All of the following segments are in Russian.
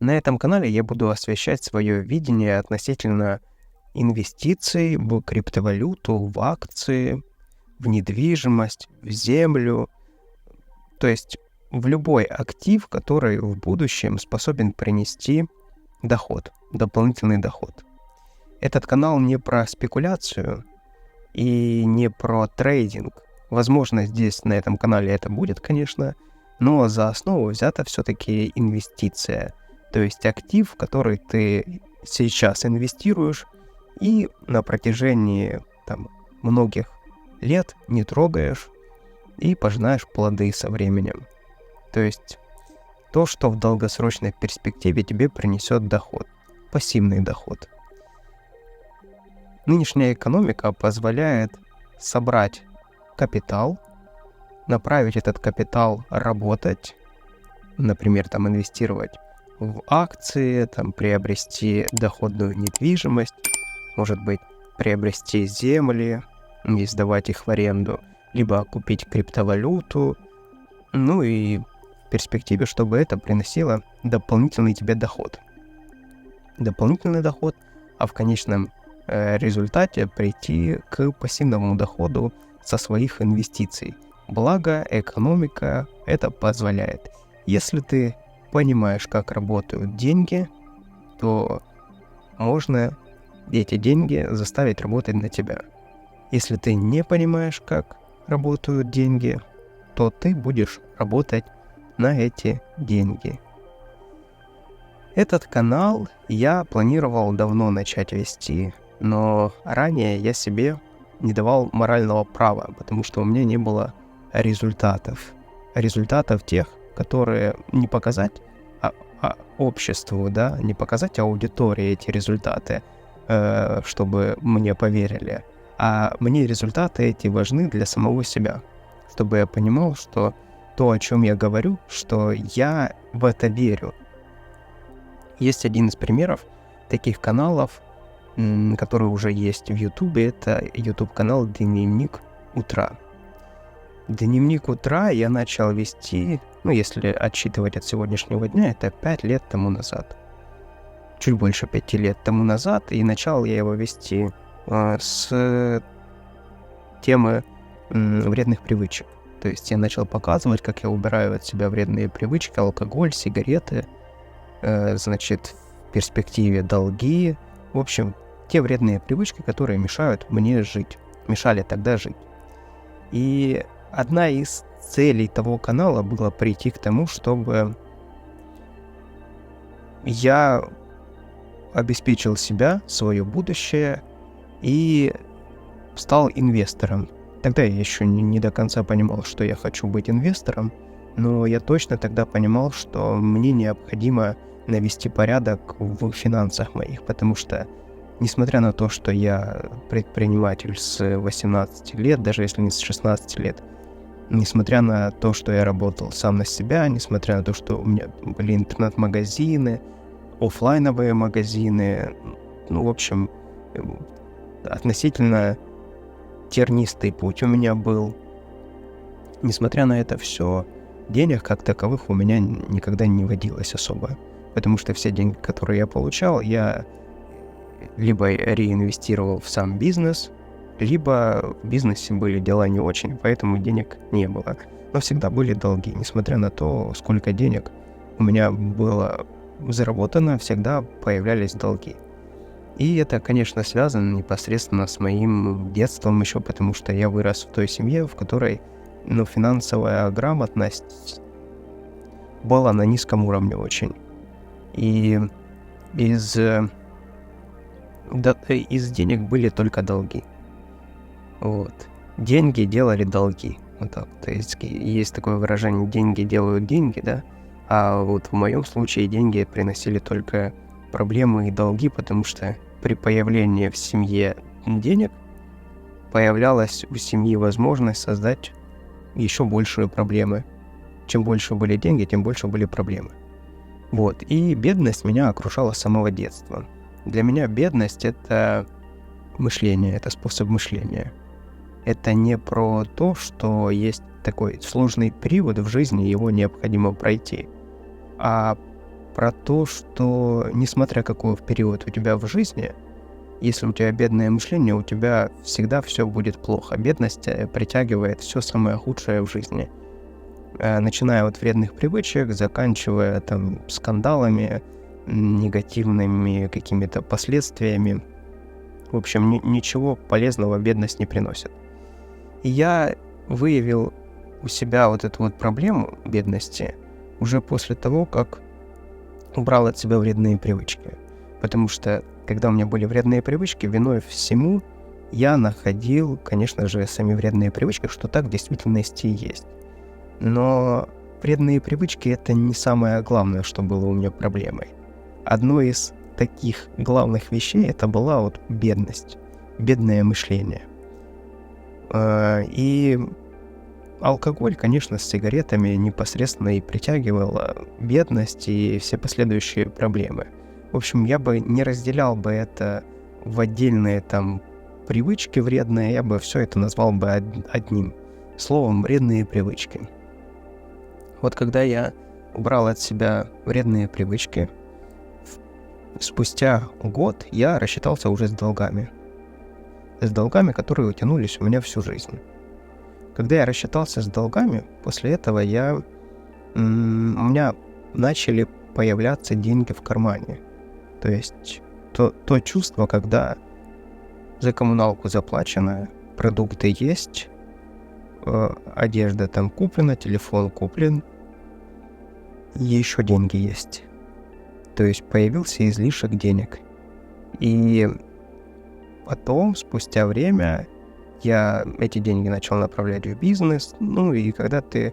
На этом канале я буду освещать свое видение относительно инвестиций в криптовалюту, в акции, в недвижимость, в землю, то есть в любой актив, который в будущем способен принести доход, дополнительный доход. Этот канал не про спекуляцию и не про трейдинг. Возможно, здесь на этом канале это будет, конечно, но за основу взята все-таки инвестиция, то есть актив, в который ты сейчас инвестируешь и на протяжении многих лет не трогаешь и пожинаешь плоды со временем. То есть то, что в долгосрочной перспективе тебе принесет доход, пассивный доход. Нынешняя экономика позволяет собрать капитал, направить этот капитал работать, например, инвестировать в акции, приобрести доходную недвижимость, может быть, приобрести земли и сдавать их в аренду, либо купить криптовалюту, и в перспективе, чтобы это приносило дополнительный тебе доход. Дополнительный доход, а в конечном результате прийти к пассивному доходу со своих инвестиций. Благо, экономика это позволяет. Если ты понимаешь, как работают деньги, то можно эти деньги заставить работать на тебя. Если ты не понимаешь, как работают деньги, то ты будешь работать на эти деньги. Этот канал я планировал давно начать вести, но ранее я себе не давал морального права, потому что у меня не было результатов тех, которые не показать обществу, не показать аудитории эти результаты, чтобы мне поверили, а мне результаты эти важны для самого себя, чтобы я понимал, что то, о чем я говорю, что я в это верю. Есть один из примеров таких каналов, который уже есть в Ютубе, это YouTube-канал «Дневник утра». «Дневник утра» я начал вести, если отсчитывать от сегодняшнего дня, это 5 лет тому назад. Чуть больше 5 лет тому назад, и начал я его вести с темы вредных привычек. То есть я начал показывать, как я убираю от себя вредные привычки, алкоголь, сигареты, в перспективе долги, в общем, те вредные привычки, которые мешают мне жить, мешали тогда жить. И одна из целей того канала была прийти к тому, чтобы я обеспечил себя, свое будущее и стал инвестором. Тогда я еще не до конца понимал, что я хочу быть инвестором, но я точно тогда понимал, что мне необходимо навести порядок в финансах моих, потому что, несмотря на то, что я предприниматель с 18 лет, даже если не с 16 лет, несмотря на то, что я работал сам на себя, несмотря на то, что у меня были интернет-магазины, офлайновые магазины, в общем, относительно тернистый путь у меня был. Несмотря на это все, денег как таковых у меня никогда не водилось особо, потому что все деньги, которые я получал, я либо реинвестировал в сам бизнес, либо в бизнесе были дела не очень, поэтому денег не было. Но всегда были долги, несмотря на то, сколько денег у меня было заработано, всегда появлялись долги. И это, конечно, связано непосредственно с моим детством еще, потому что я вырос в той семье, в которой финансовая грамотность была на низком уровне очень. И из денег были только долги. Деньги делали долги. То есть есть такое выражение «деньги делают деньги», да? А в моем случае деньги приносили только проблемы и долги, потому что при появлении в семье денег появлялась у семьи возможность создать еще большие проблемы. Чем больше были деньги, тем больше были проблемы. И бедность меня окружала с самого детства. Для меня бедность — это мышление, это способ мышления. Это не про то, что есть такой сложный период в жизни, его необходимо пройти, а про то, что несмотря какой период у тебя в жизни, если у тебя бедное мышление, у тебя всегда все будет плохо. Бедность притягивает все самое худшее в жизни. Начиная от вредных привычек, заканчивая там скандалами, негативными какими-то последствиями. В общем, ничего полезного бедность не приносит. И я выявил у себя вот эту вот проблему бедности уже после того, как убрал от себя вредные привычки. Потому что, когда у меня были вредные привычки, виной всему я находил, конечно же, сами вредные привычки, что так в действительности и есть. Но вредные привычки — это не самое главное, что было у меня проблемой. Одной из таких главных вещей это была вот бедность, бедное мышление. И алкоголь, конечно, с сигаретами непосредственно и притягивал бедность и все последующие проблемы. В общем, я бы не разделял бы это в отдельные там привычки вредные, я бы все это назвал бы одним словом — вредные привычки. Вот когда я убрал от себя вредные привычки, спустя год я рассчитался уже с долгами. С долгами, которые утянулись у меня всю жизнь. Когда я рассчитался с долгами, после этого у меня начали появляться деньги в кармане. То есть то чувство, когда за коммуналку заплачено, продукты есть, одежда там куплена, телефон куплен, и еще деньги есть. То есть появился излишек денег. И потом, спустя время, я эти деньги начал направлять в бизнес. Ну и когда ты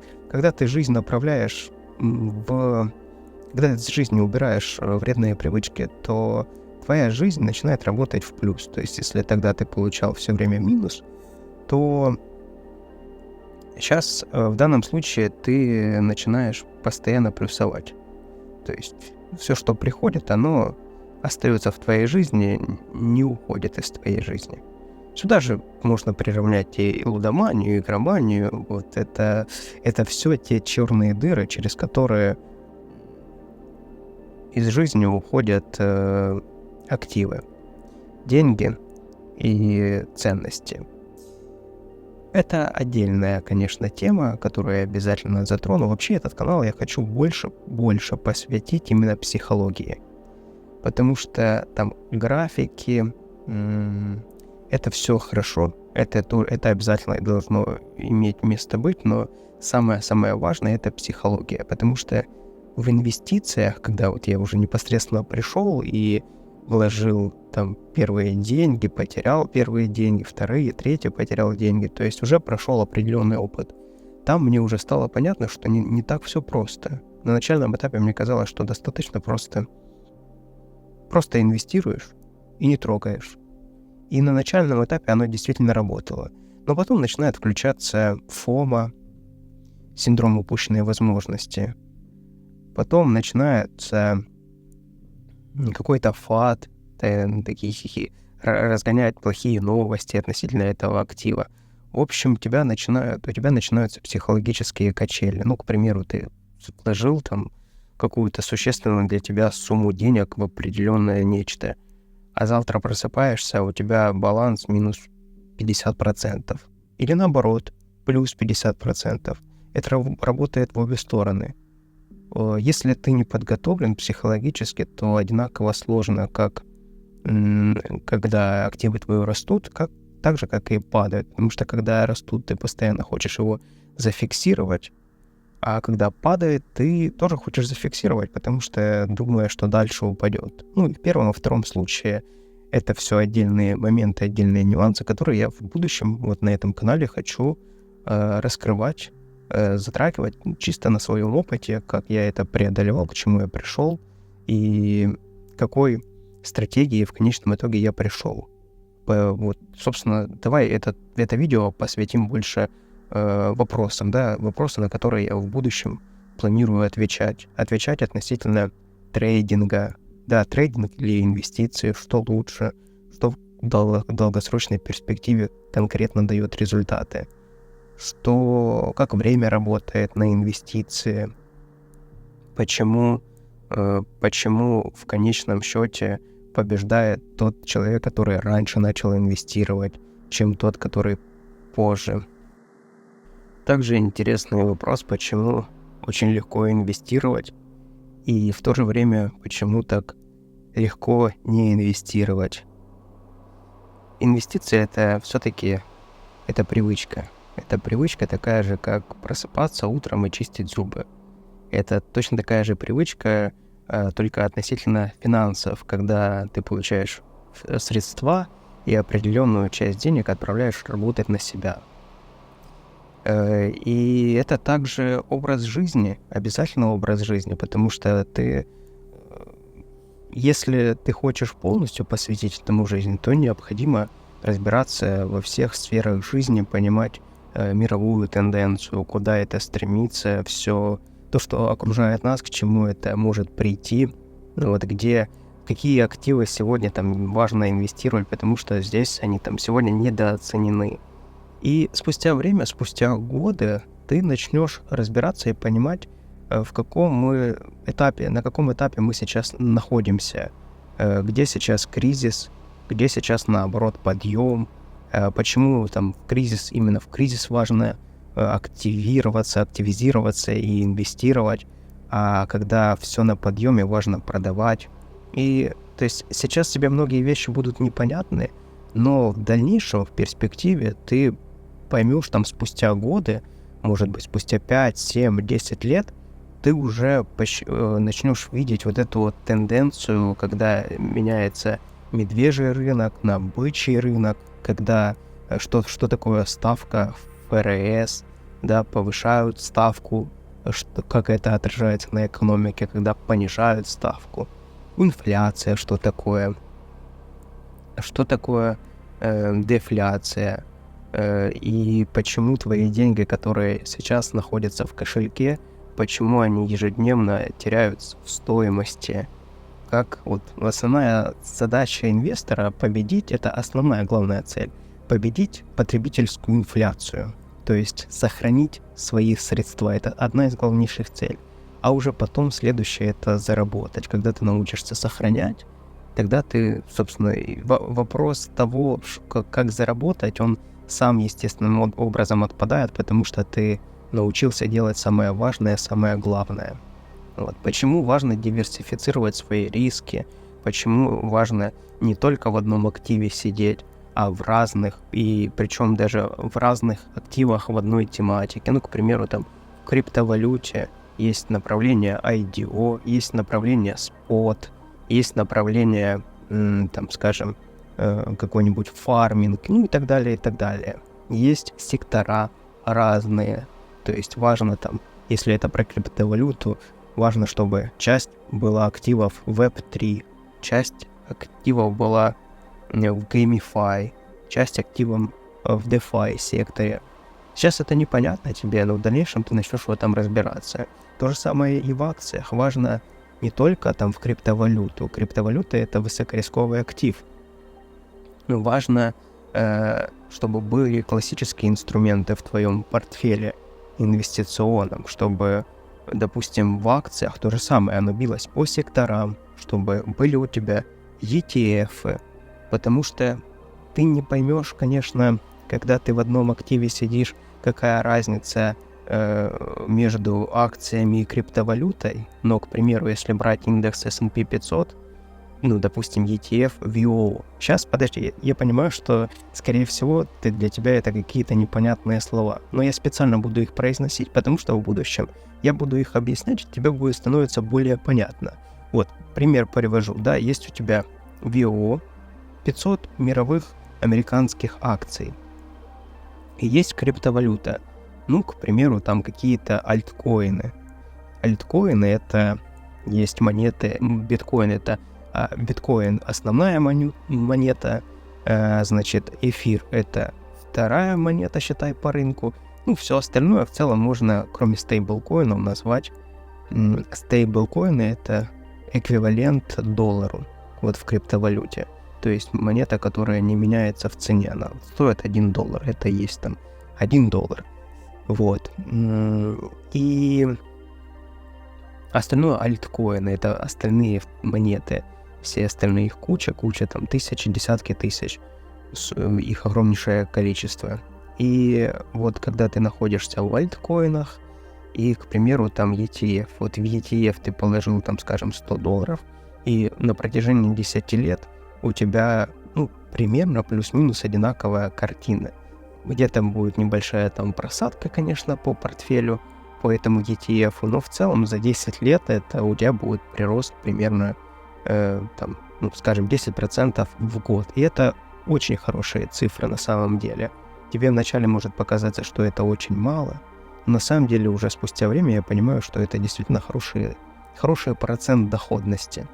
жизнь направляешь когда ты из жизни убираешь вредные привычки, то твоя жизнь начинает работать в плюс. То есть если тогда ты получал все время минус, то сейчас в данном случае ты начинаешь постоянно плюсовать. То есть все, что приходит, оно остается в твоей жизни, не уходит из твоей жизни. Сюда же можно приравнять и лудоманию, и игроманию. Вот это все те черные дыры, через которые из жизни уходят активы, деньги и ценности. Это отдельная, конечно, тема, которую я обязательно затрону. Вообще этот канал я хочу больше посвятить именно психологии. Потому что там графики, это все хорошо. Это обязательно должно иметь место быть, но самое важное — это психология. Потому что в инвестициях, когда вот я уже непосредственно пришел и вложил там первые деньги, потерял первые деньги, вторые, третьи потерял деньги, то есть уже прошел определенный опыт. Там мне уже стало понятно, что не так все просто. На начальном этапе мне казалось, что достаточно просто инвестируешь и не трогаешь. И на начальном этапе оно действительно работало. Но потом начинает включаться фома, синдром упущенной возможности. Потом начинается какой-то фат, такие разгонять плохие новости относительно этого актива. В общем, у тебя начинаются психологические качели. Ну, к примеру, ты вложил там какую-то существенную для тебя сумму денег в определенное нечто, а завтра просыпаешься, у тебя баланс минус 50%. Или наоборот, плюс 50%. Это работает в обе стороны. Если ты не подготовлен психологически, то одинаково сложно, как когда активы твои растут, так же, как и падают. Потому что когда растут, ты постоянно хочешь его зафиксировать, а когда падает, ты тоже хочешь зафиксировать, потому что думаешь, что дальше упадет. Ну и в первом и втором случае это все отдельные моменты, отдельные нюансы, которые я в будущем вот на этом канале хочу раскрывать, затрагивать чисто на своем опыте, как я это преодолевал, к чему я пришел и какой стратегии в конечном итоге я пришел. Вот, собственно, давай это видео посвятим больше вопросам, вопросы, на которые я в будущем планирую отвечать относительно трейдинга. Да, трейдинг или инвестиции, что лучше, что в долгосрочной перспективе конкретно дает результаты, как время работает на инвестиции, почему почему в конечном счете побеждает тот человек, который раньше начал инвестировать, чем тот, который позже. Также интересный вопрос, почему очень легко инвестировать, и в то же время, почему так легко не инвестировать. Инвестиция — это все-таки привычка. Это привычка такая же, как просыпаться утром и чистить зубы. Это точно такая же привычка, только относительно финансов, когда ты получаешь средства и определенную часть денег отправляешь работать на себя. И это также образ жизни, обязательно образ жизни, потому что если ты хочешь полностью посвятить этому жизнь, то необходимо разбираться во всех сферах жизни, понимать мировую тенденцию, куда это стремится, все то, что окружает нас, к чему это может прийти, какие активы сегодня там важно инвестировать, потому что здесь они там сегодня недооценены. И спустя годы ты начнешь разбираться и понимать, на каком этапе мы сейчас находимся, где сейчас кризис, где сейчас, наоборот, подъем, почему именно в кризис важно активизироваться и инвестировать, а когда все на подъеме, важно продавать. И то есть сейчас тебе многие вещи будут непонятны, но в дальнейшем, в перспективе, ты поймешь спустя годы, может быть, спустя 5, 7, 10 лет, ты уже начнешь видеть вот эту вот тенденцию, когда меняется медвежий рынок на бычий рынок, когда что такое ставка ФРС, повышают ставку, как это отражается на экономике, когда понижают ставку, инфляция, что такое дефляция, и почему твои деньги, которые сейчас находятся в кошельке, почему они ежедневно теряются в стоимости. Основная задача инвестора победить, это основная главная цель, победить потребительскую инфляцию, то есть сохранить свои средства, это одна из главнейших целей. А уже потом следующее — это заработать. Когда ты научишься сохранять, тогда ты, собственно, вопрос того, как заработать, он сам естественным образом отпадает, потому что ты научился делать самое важное, самое главное. Почему важно диверсифицировать свои риски, почему важно не только в одном активе сидеть, а в разных, и причем даже в разных активах в одной тематике. К примеру, в криптовалюте есть направление IDO, есть направление спот, есть направление, какой-нибудь фарминг, и так далее, и так далее. Есть сектора разные, то есть важно если это про криптовалюту, важно, чтобы часть была активов в Web3, часть активов была в GameFi, часть активов в DeFi секторе. Сейчас это непонятно тебе, но в дальнейшем ты начнешь в этом разбираться. То же самое и в акциях. Важно не только в криптовалюту. Криптовалюта — это высокорисковый актив. Но важно, чтобы были классические инструменты в твоем портфеле инвестиционном, чтобы, допустим, в акциях то же самое, оно билось по секторам, чтобы были у тебя ETF, потому что ты не поймешь, конечно, когда ты в одном активе сидишь, какая разница между акциями и криптовалютой, но, к примеру, если брать индекс S&P 500, допустим, ETF VO. Сейчас, подожди, я понимаю, что, скорее всего, для тебя это какие-то непонятные слова, но я специально буду их произносить, потому что в будущем я буду их объяснять, тебе будет становиться более понятно. Пример привожу, есть у тебя VO, 500 мировых американских акций, и есть криптовалюта, к примеру, какие-то альткоины. Альткоины — это есть монеты, биткоин — это биткоин — основная монета, эфир — это вторая монета, считай, по рынку. Все остальное в целом можно, кроме стейблкоинов, назвать. Стейблкоины — это эквивалент доллару в криптовалюте. То есть монета, которая не меняется в цене, она стоит $1, это есть $1. И Остальное альткоины, это остальные монеты. Все остальные их куча, там тысячи, десятки тысяч. Их огромнейшее количество. И вот когда ты находишься в альткоинах, и, к примеру, там ETF. Вот в ETF ты положил, там, скажем, $100, и на протяжении 10 лет у тебя, примерно плюс-минус одинаковая картина. Где-то будет небольшая там просадка, конечно, по портфелю, по этому ETF, но в целом за 10 лет это у тебя будет прирост примерно, скажем, 10% в год. И это очень хорошие цифры на самом деле. Тебе вначале может показаться, что это очень мало, но на самом деле уже спустя время я понимаю, что это действительно хороший процент доходности.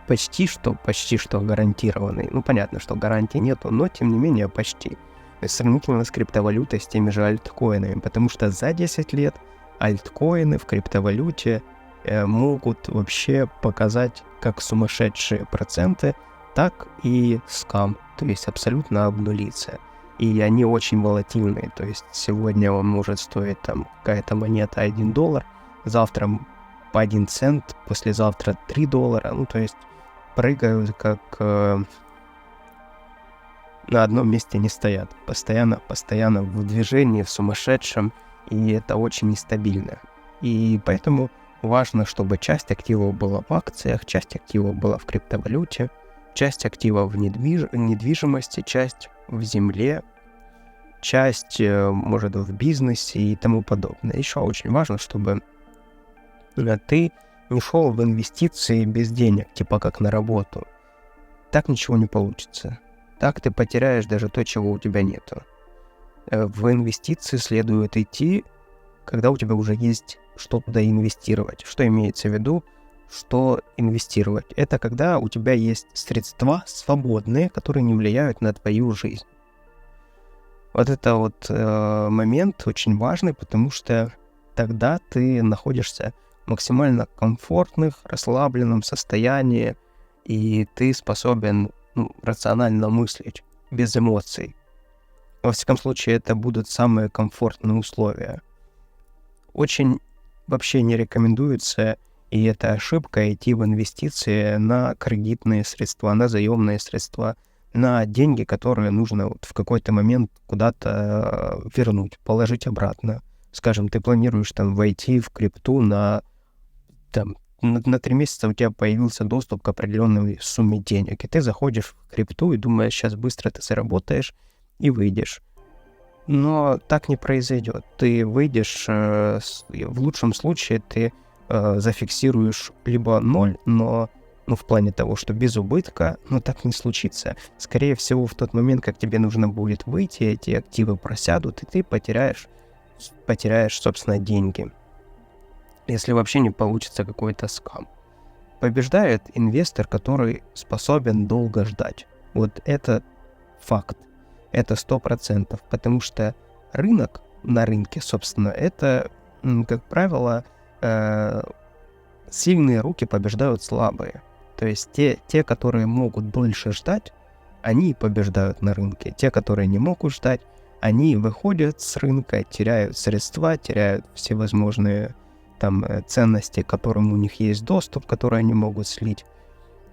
Почти что гарантированный. Понятно, что гарантии нету, но тем не менее почти. То есть сравнительно с криптовалютой, с теми же альткоинами, потому что за 10 лет альткоины в криптовалюте могут вообще показать как сумасшедшие проценты, так и скам, то есть абсолютно обнулиться. И они очень волатильные, то есть сегодня он может стоить там какая-то монета $1, завтра по 1 цент, послезавтра $3, то есть прыгают как на одном месте не стоят, постоянно в движении, в сумасшедшем, и это очень нестабильно. И поэтому важно, чтобы часть активов была в акциях, часть активов была в криптовалюте, часть активов в недвижимости, часть в земле, часть, может, в бизнесе и тому подобное. Еще очень важно, чтобы ты не шел в инвестиции без денег, типа как на работу. Так ничего не получится. Так ты потеряешь даже то, чего у тебя нету. В инвестиции следует идти, когда у тебя уже есть что туда инвестировать. Что имеется в виду? Что инвестировать? Это когда у тебя есть средства свободные, которые не влияют на твою жизнь. Вот это вот момент очень важный, потому что тогда ты находишься в максимально комфортных, расслабленном состоянии, и ты способен рационально мыслить, без эмоций. Во всяком случае, это будут самые комфортные условия. Очень вообще не рекомендуется, и это ошибка, идти в инвестиции на кредитные средства, на заемные средства, на деньги, которые нужно в какой-то момент куда-то вернуть, положить обратно. Скажем, ты планируешь там войти в крипту на 3 месяца у тебя появился доступ к определенной сумме денег, и ты заходишь в крипту и думаешь, сейчас быстро ты заработаешь и выйдешь. Но так не произойдет. Ты выйдешь, в лучшем случае ты зафиксируешь либо 0, но в плане того, что без убытка, но так не случится. Скорее всего, в тот момент, как тебе нужно будет выйти, эти активы просядут, и ты потеряешь, собственно, деньги. Если вообще не получится какой-то скам. Побеждает инвестор, который способен долго ждать. Вот это факт. Это 100%. Потому что на рынке, собственно, это, как правило, сильные руки побеждают слабые. То есть те, которые могут дольше ждать, они побеждают на рынке. Те, которые не могут ждать, они выходят с рынка, теряют средства, теряют всевозможные ценности, к которым у них есть доступ, которые они могут слить.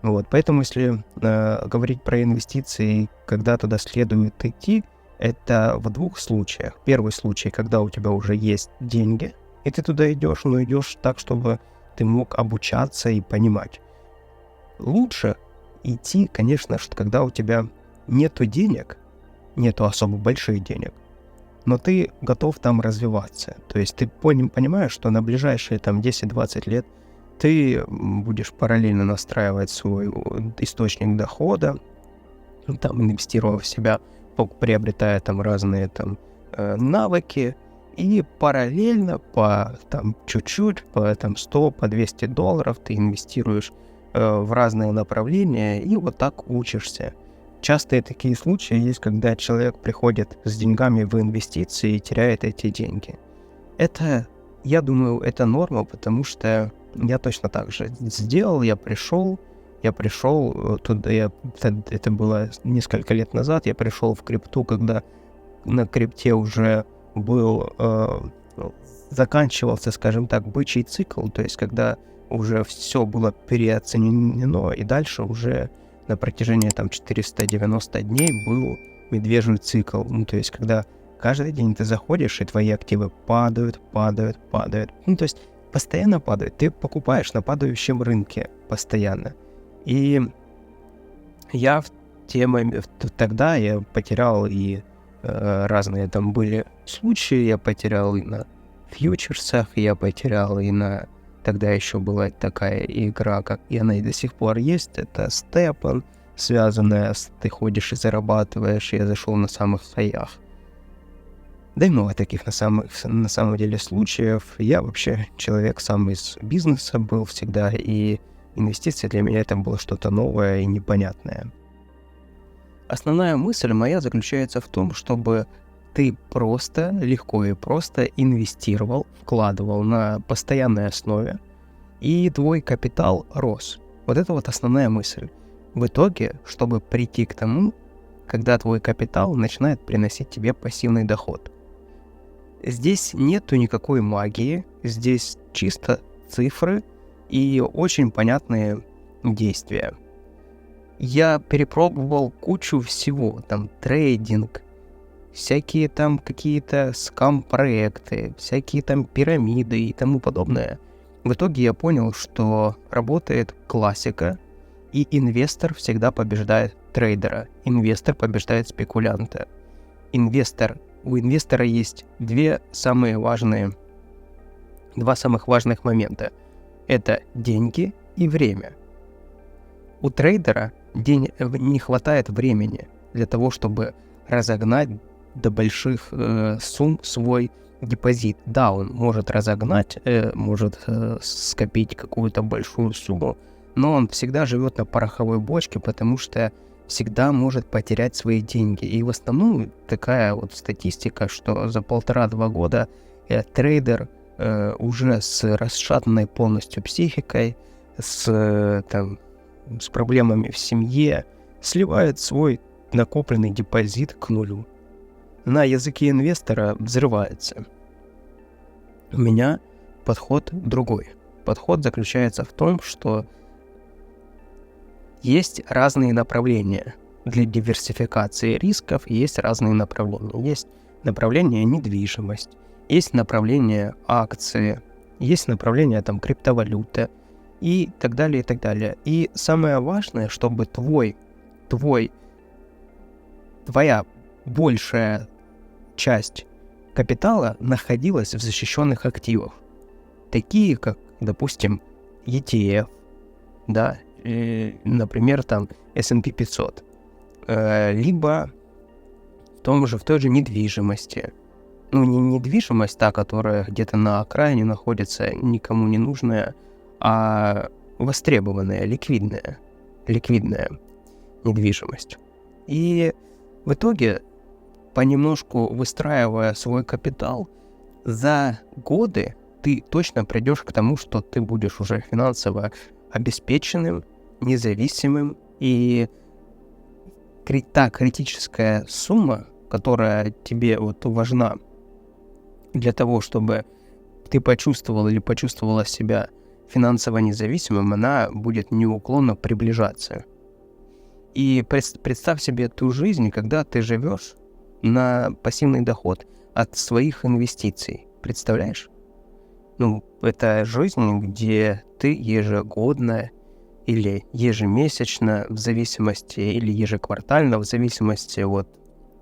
Вот, поэтому если говорить про инвестиции, когда туда следует идти, это в 2 случаях. Первый случай, когда у тебя уже есть деньги, и ты туда идешь, но идешь так, чтобы ты мог обучаться и понимать. Лучше идти, конечно, когда у тебя нету денег, нету особо больших денег, но ты готов там развиваться. То есть ты понимаешь, что на ближайшие 10-20 лет ты будешь параллельно настраивать свой источник дохода, инвестируя в себя, приобретая разные навыки, и параллельно по чуть-чуть, по $100, по $200 ты инвестируешь в разные направления и вот так учишься. Частые такие случаи есть, когда человек приходит с деньгами в инвестиции и теряет эти деньги. Это, я думаю, это норма, потому что я точно так же сделал, я пришел туда, это было несколько лет назад, я пришел в крипту, когда на крипте уже был заканчивался, скажем так, бычий цикл, то есть когда уже все было переоценено, и дальше уже на протяжении 490 дней был медвежий цикл. То есть когда каждый день ты заходишь, и твои активы падают. То есть постоянно падают. Ты покупаешь на падающем рынке постоянно. И я тогда я потерял и разные там были случаи. Я потерял и на фьючерсах, я потерял и на... Тогда еще была такая игра, и она и до сих пор есть. Это Степан, связанная с ты ходишь и зарабатываешь. Я зашел на самых хаях. Да и много таких на самом деле случаев. Я вообще человек сам из бизнеса был всегда, и инвестиции для меня это было что-то новое и непонятное. Основная мысль моя заключается в том, чтобы ты просто, легко и просто инвестировал, вкладывал на постоянной основе, и твой капитал рос. Вот это вот основная мысль. В итоге, чтобы прийти к тому, когда твой капитал начинает приносить тебе пассивный доход. Здесь нету никакой магии, здесь чисто цифры и очень понятные действия. Я перепробовал кучу всего, трейдинг, всякие какие-то скам-проекты, всякие пирамиды и тому подобное. В итоге я понял, что работает классика, и инвестор всегда побеждает трейдера, инвестор побеждает спекулянта. У инвестора есть два самых важных момента. Это деньги и время. У трейдера не хватает времени для того, чтобы разогнать до больших сумм свой депозит. Да, он может разогнать, может скопить какую-то большую сумму, но он всегда живет на пороховой бочке, потому что всегда может потерять свои деньги. И в основном такая вот статистика, что за 1,5-2 года трейдер уже с расшатанной полностью психикой, с проблемами в семье, сливает свой накопленный депозит к нулю. На языке инвестора взрывается. У меня подход другой. Подход заключается в том, что есть разные направления для диверсификации рисков, есть разные направления. Есть направление недвижимость, есть направление акции, есть направление криптовалюта и так далее, и так далее. И самое важное, чтобы твоя большая часть капитала находилась в защищенных активах, такие как, допустим, ETF, да, например, S&P 500, либо в той же недвижимости. Не недвижимость та, которая где-то на окраине находится, никому не нужная, а востребованная, ликвидная недвижимость. И в итоге, понемножку выстраивая свой капитал, за годы ты точно придешь к тому, что ты будешь уже финансово обеспеченным, независимым, и та критическая сумма, которая тебе важна для того, чтобы ты почувствовал или почувствовала себя финансово независимым, она будет неуклонно приближаться. И представь себе ту жизнь, когда ты живешь на пассивный доход от своих инвестиций. Представляешь? Это жизнь, где ты ежегодно или ежемесячно, в зависимости, или ежеквартально, в зависимости от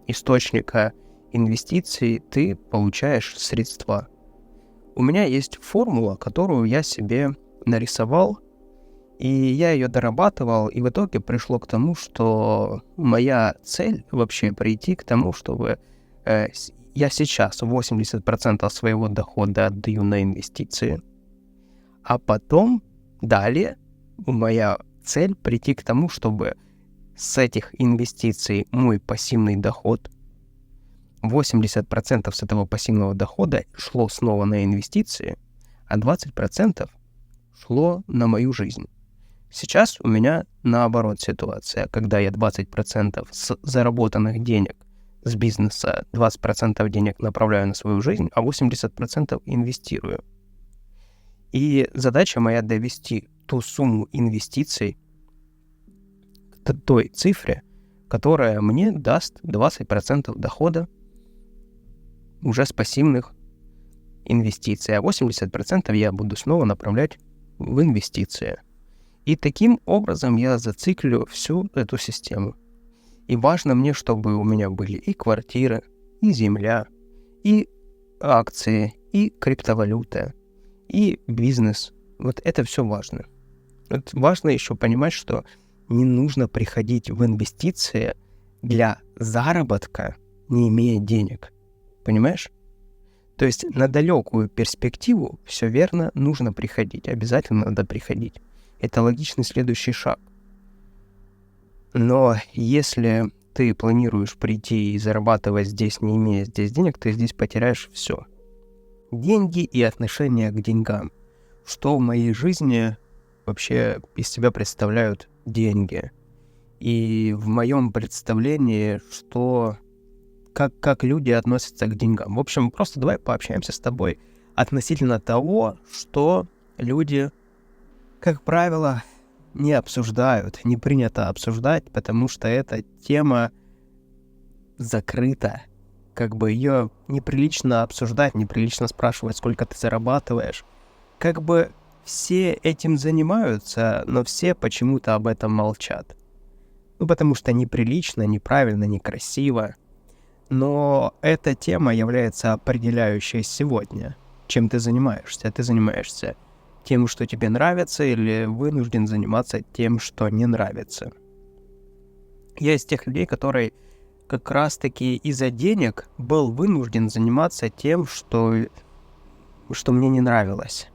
источника инвестиций, ты получаешь средства. У меня есть формула, которую я себе нарисовал, и я ее дорабатывал, и в итоге пришло к тому, что моя цель вообще прийти к тому, чтобы я сейчас 80% своего дохода отдаю на инвестиции, а потом, далее, моя цель прийти к тому, чтобы с этих инвестиций мой пассивный доход, 80% с этого пассивного дохода шло снова на инвестиции, а 20% шло на мою жизнь. Сейчас у меня наоборот ситуация, когда я 20% с заработанных денег с бизнеса, 20% денег направляю на свою жизнь, а 80% инвестирую. И задача моя довести ту сумму инвестиций к той цифре, которая мне даст 20% дохода уже с пассивных инвестиций, а 80% я буду снова направлять в инвестиции. И таким образом я зациклю всю эту систему. И важно мне, чтобы у меня были и квартиры, и земля, и акции, и криптовалюта, и бизнес. Вот это все важно. Вот важно еще понимать, что не нужно приходить в инвестиции для заработка, не имея денег. Понимаешь? То есть на далекую перспективу все верно, нужно приходить. Обязательно надо приходить. Это логичный следующий шаг. Но если ты планируешь прийти и зарабатывать здесь, не имея здесь денег, ты здесь потеряешь все. Деньги и отношение к деньгам. Что в моей жизни вообще из себя представляют деньги? И в моем представлении, что как люди относятся к деньгам. В общем, просто давай пообщаемся с тобой относительно того, что люди, как правило, не обсуждают, не принято обсуждать, потому что эта тема закрыта. Как бы ее неприлично обсуждать, неприлично спрашивать, сколько ты зарабатываешь. Как бы все этим занимаются, но все почему-то об этом молчат. Потому что неприлично, неправильно, некрасиво. Но эта тема является определяющей сегодня. Чем ты занимаешься? Ты занимаешься тем, что тебе нравится, или вынужден заниматься тем, что не нравится. Я из тех людей, которые как раз-таки из-за денег был вынужден заниматься тем, что мне не нравилось.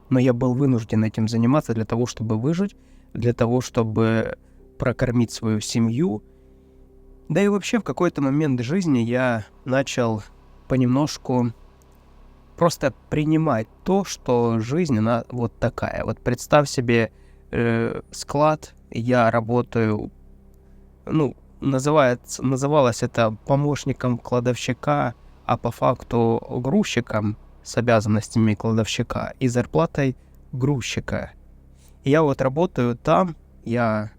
Но я был вынужден этим заниматься для того, чтобы выжить, для того, чтобы прокормить свою семью. Да и вообще в какой-то момент жизни я начал понемножку просто принимать то, что жизнь, она вот такая. Вот представь себе склад, я работаю, называлось это помощником кладовщика, а по факту грузчиком с обязанностями кладовщика и зарплатой грузчика. И я вот работаю там, я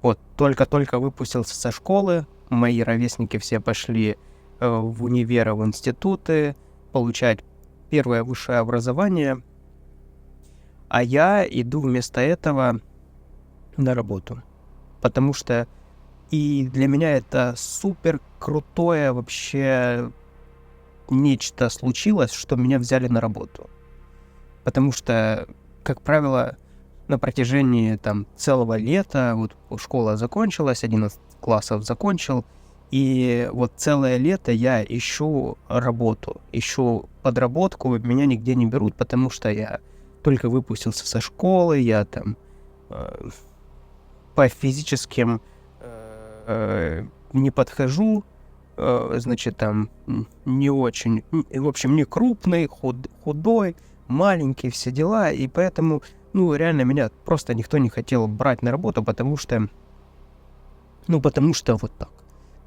вот только-только выпустился со школы, мои ровесники все пошли в универы, в институты, получать первое высшее образование, а я иду вместо этого на работу. Потому что и для меня это супер крутое вообще нечто случилось, что меня взяли на работу. Потому что, как правило, на протяжении целого лета, вот школа закончилась, 11 классов закончил, и вот целое лето я ищу работу, ищу подработку, меня нигде не берут, потому что я только выпустился со школы, я по физическим не подхожу, не очень, в общем, не крупный, худой, маленький, все дела, и поэтому, реально меня просто никто не хотел брать на работу, потому что вот так.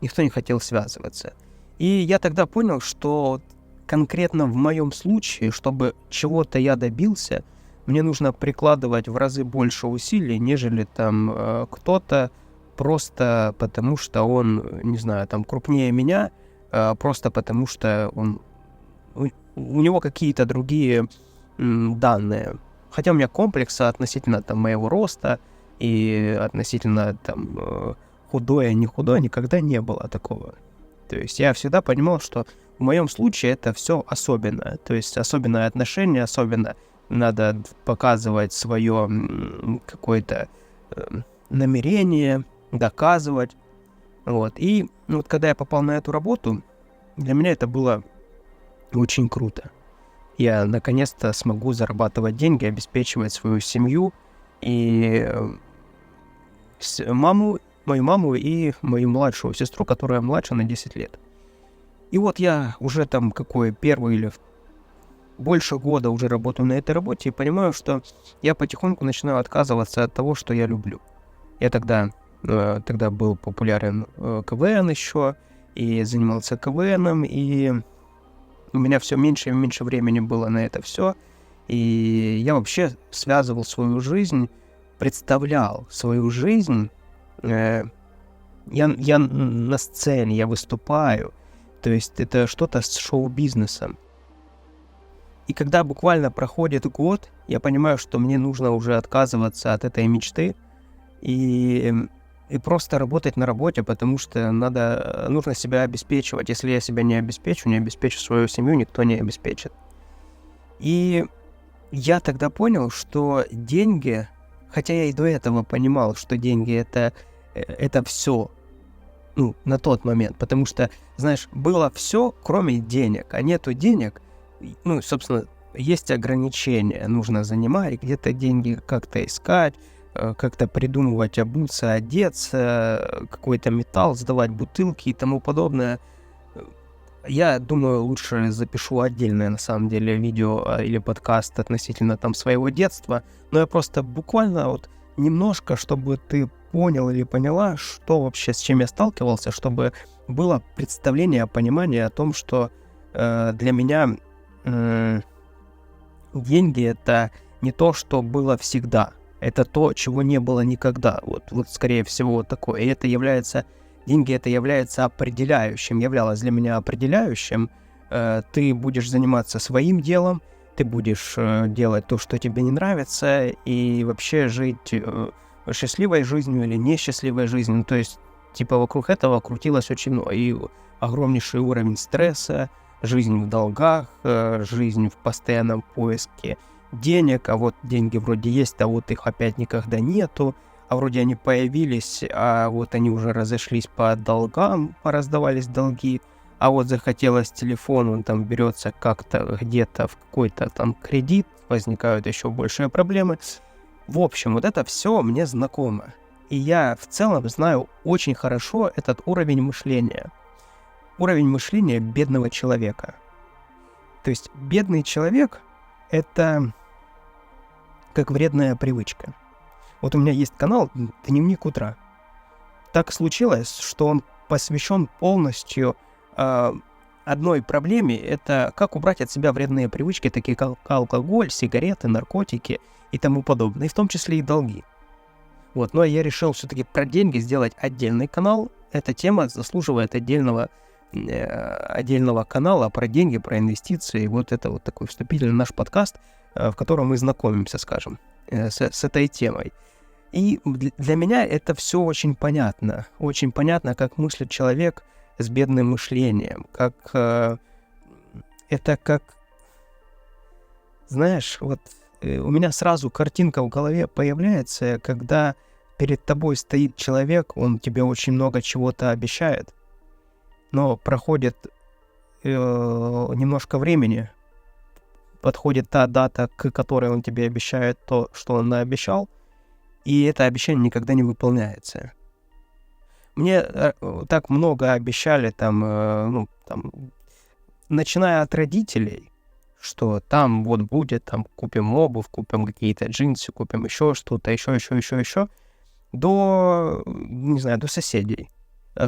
Никто не хотел связываться. И я тогда понял, что конкретно в моем случае, чтобы чего-то я добился, мне нужно прикладывать в разы больше усилий, нежели кто-то просто потому, что он, не знаю, крупнее меня, просто потому что у него какие-то другие данные. Хотя у меня комплекса относительно моего роста и относительно худое, не худое, никогда не было такого. То есть я всегда понимал, что в моем случае это все особенно. То есть особенное отношение, особенно надо показывать свое какое-то намерение, доказывать. Вот. И вот когда я попал на эту работу, для меня это было очень круто. Я наконец-то смогу зарабатывать деньги, обеспечивать свою семью и мою маму и мою младшую сестру, которая младше на 10 лет. И вот я уже первый или больше года уже работаю на этой работе и понимаю, что я потихоньку начинаю отказываться от того, что я люблю. Я тогда Тогда был популярен КВН еще, и занимался КВНом, и у меня все меньше и меньше времени было на это все. И я вообще связывал свою жизнь, представлял свою жизнь. Я на сцене, я выступаю. То есть это что-то с шоу-бизнесом. И когда буквально проходит год, я понимаю, что мне нужно уже отказываться от этой мечты и просто работать на работе, потому что нужно себя обеспечивать. Если я себя не обеспечу свою семью, никто не обеспечит. И я тогда понял, что деньги, хотя я и до этого понимал, что деньги это все, на тот момент, потому что, знаешь, было все, кроме денег, а нету денег, собственно, есть ограничения, нужно занимать, где-то деньги как-то искать, как-то придумывать, обуться, одеться, какой-то металл, сдавать бутылки и тому подобное. Я думаю, лучше запишу отдельное, на самом деле, видео или подкаст относительно там своего детства, но я просто буквально немножко, чтобы ты понял или поняла, что вообще, с чем я сталкивался, чтобы было представление, понимание о том, что для меня деньги — это не то, что было всегда, это то, чего не было никогда. Вот скорее всего, такое. И деньги это является определяющим, являлось для меня определяющим. Ты будешь заниматься своим делом, ты будешь делать то, что тебе не нравится, и вообще жить счастливой жизнью или несчастливой жизнью. То есть, вокруг этого крутилось очень много. И огромнейший уровень стресса, жизнь в долгах, жизнь в постоянном поиске денег, а вот деньги вроде есть, а вот их опять никогда нету, а вроде они появились, а вот они уже разошлись по долгам, пораздавались долги, а вот захотелось телефон, он там берется как-то где-то в какой-то там кредит, возникают еще большие проблемы. В общем, вот это все мне знакомо. И я в целом знаю очень хорошо этот уровень мышления. Уровень мышления бедного человека. То есть бедный человек — это как вредная привычка. Вот у меня есть канал «Дневник утра». Так случилось, что он посвящен полностью одной проблеме. Это как убрать от себя вредные привычки, такие как алкоголь, сигареты, наркотики и тому подобное, и в том числе и долги. Но я решил все-таки про деньги сделать отдельный канал. Эта тема заслуживает отдельного канала про деньги, про инвестиции. Это такой вступительный наш подкаст, в котором мы знакомимся, скажем, с этой темой. И для меня это все очень понятно. Очень понятно, как мыслит человек с бедным мышлением. Знаешь, у меня сразу картинка в голове появляется, когда перед тобой стоит человек, он тебе очень много чего-то обещает, но проходит немножко времени, подходит та дата, к которой он тебе обещает то, что он наобещал, и это обещание никогда не выполняется. Мне так много обещали, начиная от родителей, что там будет, купим обувь, купим какие-то джинсы, купим еще что-то, еще, до соседей.